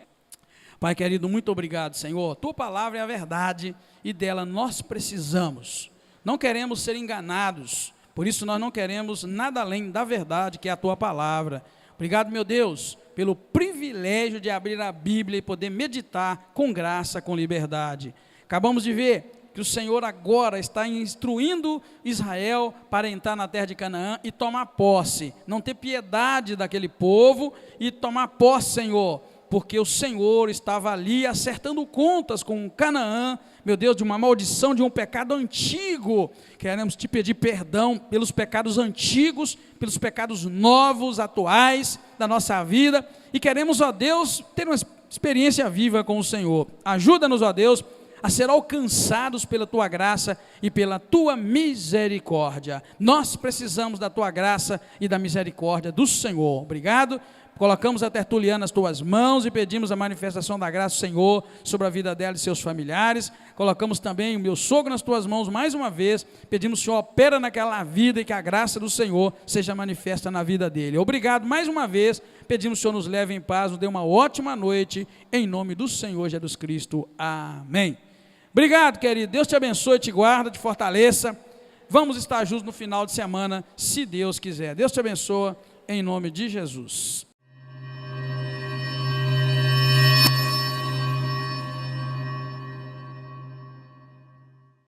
Pai querido, muito obrigado, Senhor. Tua palavra é a verdade, e dela nós precisamos. Não queremos ser enganados, por isso nós não queremos nada além da verdade, que é a tua palavra. Obrigado, meu Deus, pelo privilégio de abrir a Bíblia e poder meditar com graça, com liberdade. Acabamos de ver que o Senhor agora está instruindo Israel para entrar na terra de Canaã e tomar posse, não ter piedade daquele povo e tomar posse, Senhor, porque o Senhor estava ali acertando contas com Canaã, meu Deus, de uma maldição, de um pecado antigo. Queremos te pedir perdão pelos pecados antigos, pelos pecados novos, atuais da nossa vida, e queremos, ó Deus, ter uma experiência viva com o Senhor. Ajuda-nos, ó Deus, a ser alcançados pela tua graça e pela tua misericórdia. Nós precisamos da tua graça e da misericórdia do Senhor. Obrigado. Colocamos a Tertuliana nas tuas mãos e pedimos a manifestação da graça do Senhor sobre a vida dela e seus familiares. Colocamos também o meu sogro nas tuas mãos mais uma vez. Pedimos, Senhor, opera naquela vida e que a graça do Senhor seja manifesta na vida dele. Obrigado mais uma vez. Pedimos, Senhor, nos leve em paz, nos dê uma ótima noite. Em nome do Senhor Jesus Cristo. Amém. Obrigado, querido. Deus te abençoe, te guarda, te fortaleça. Vamos estar juntos no final de semana, se Deus quiser. Deus te abençoe, em nome de Jesus.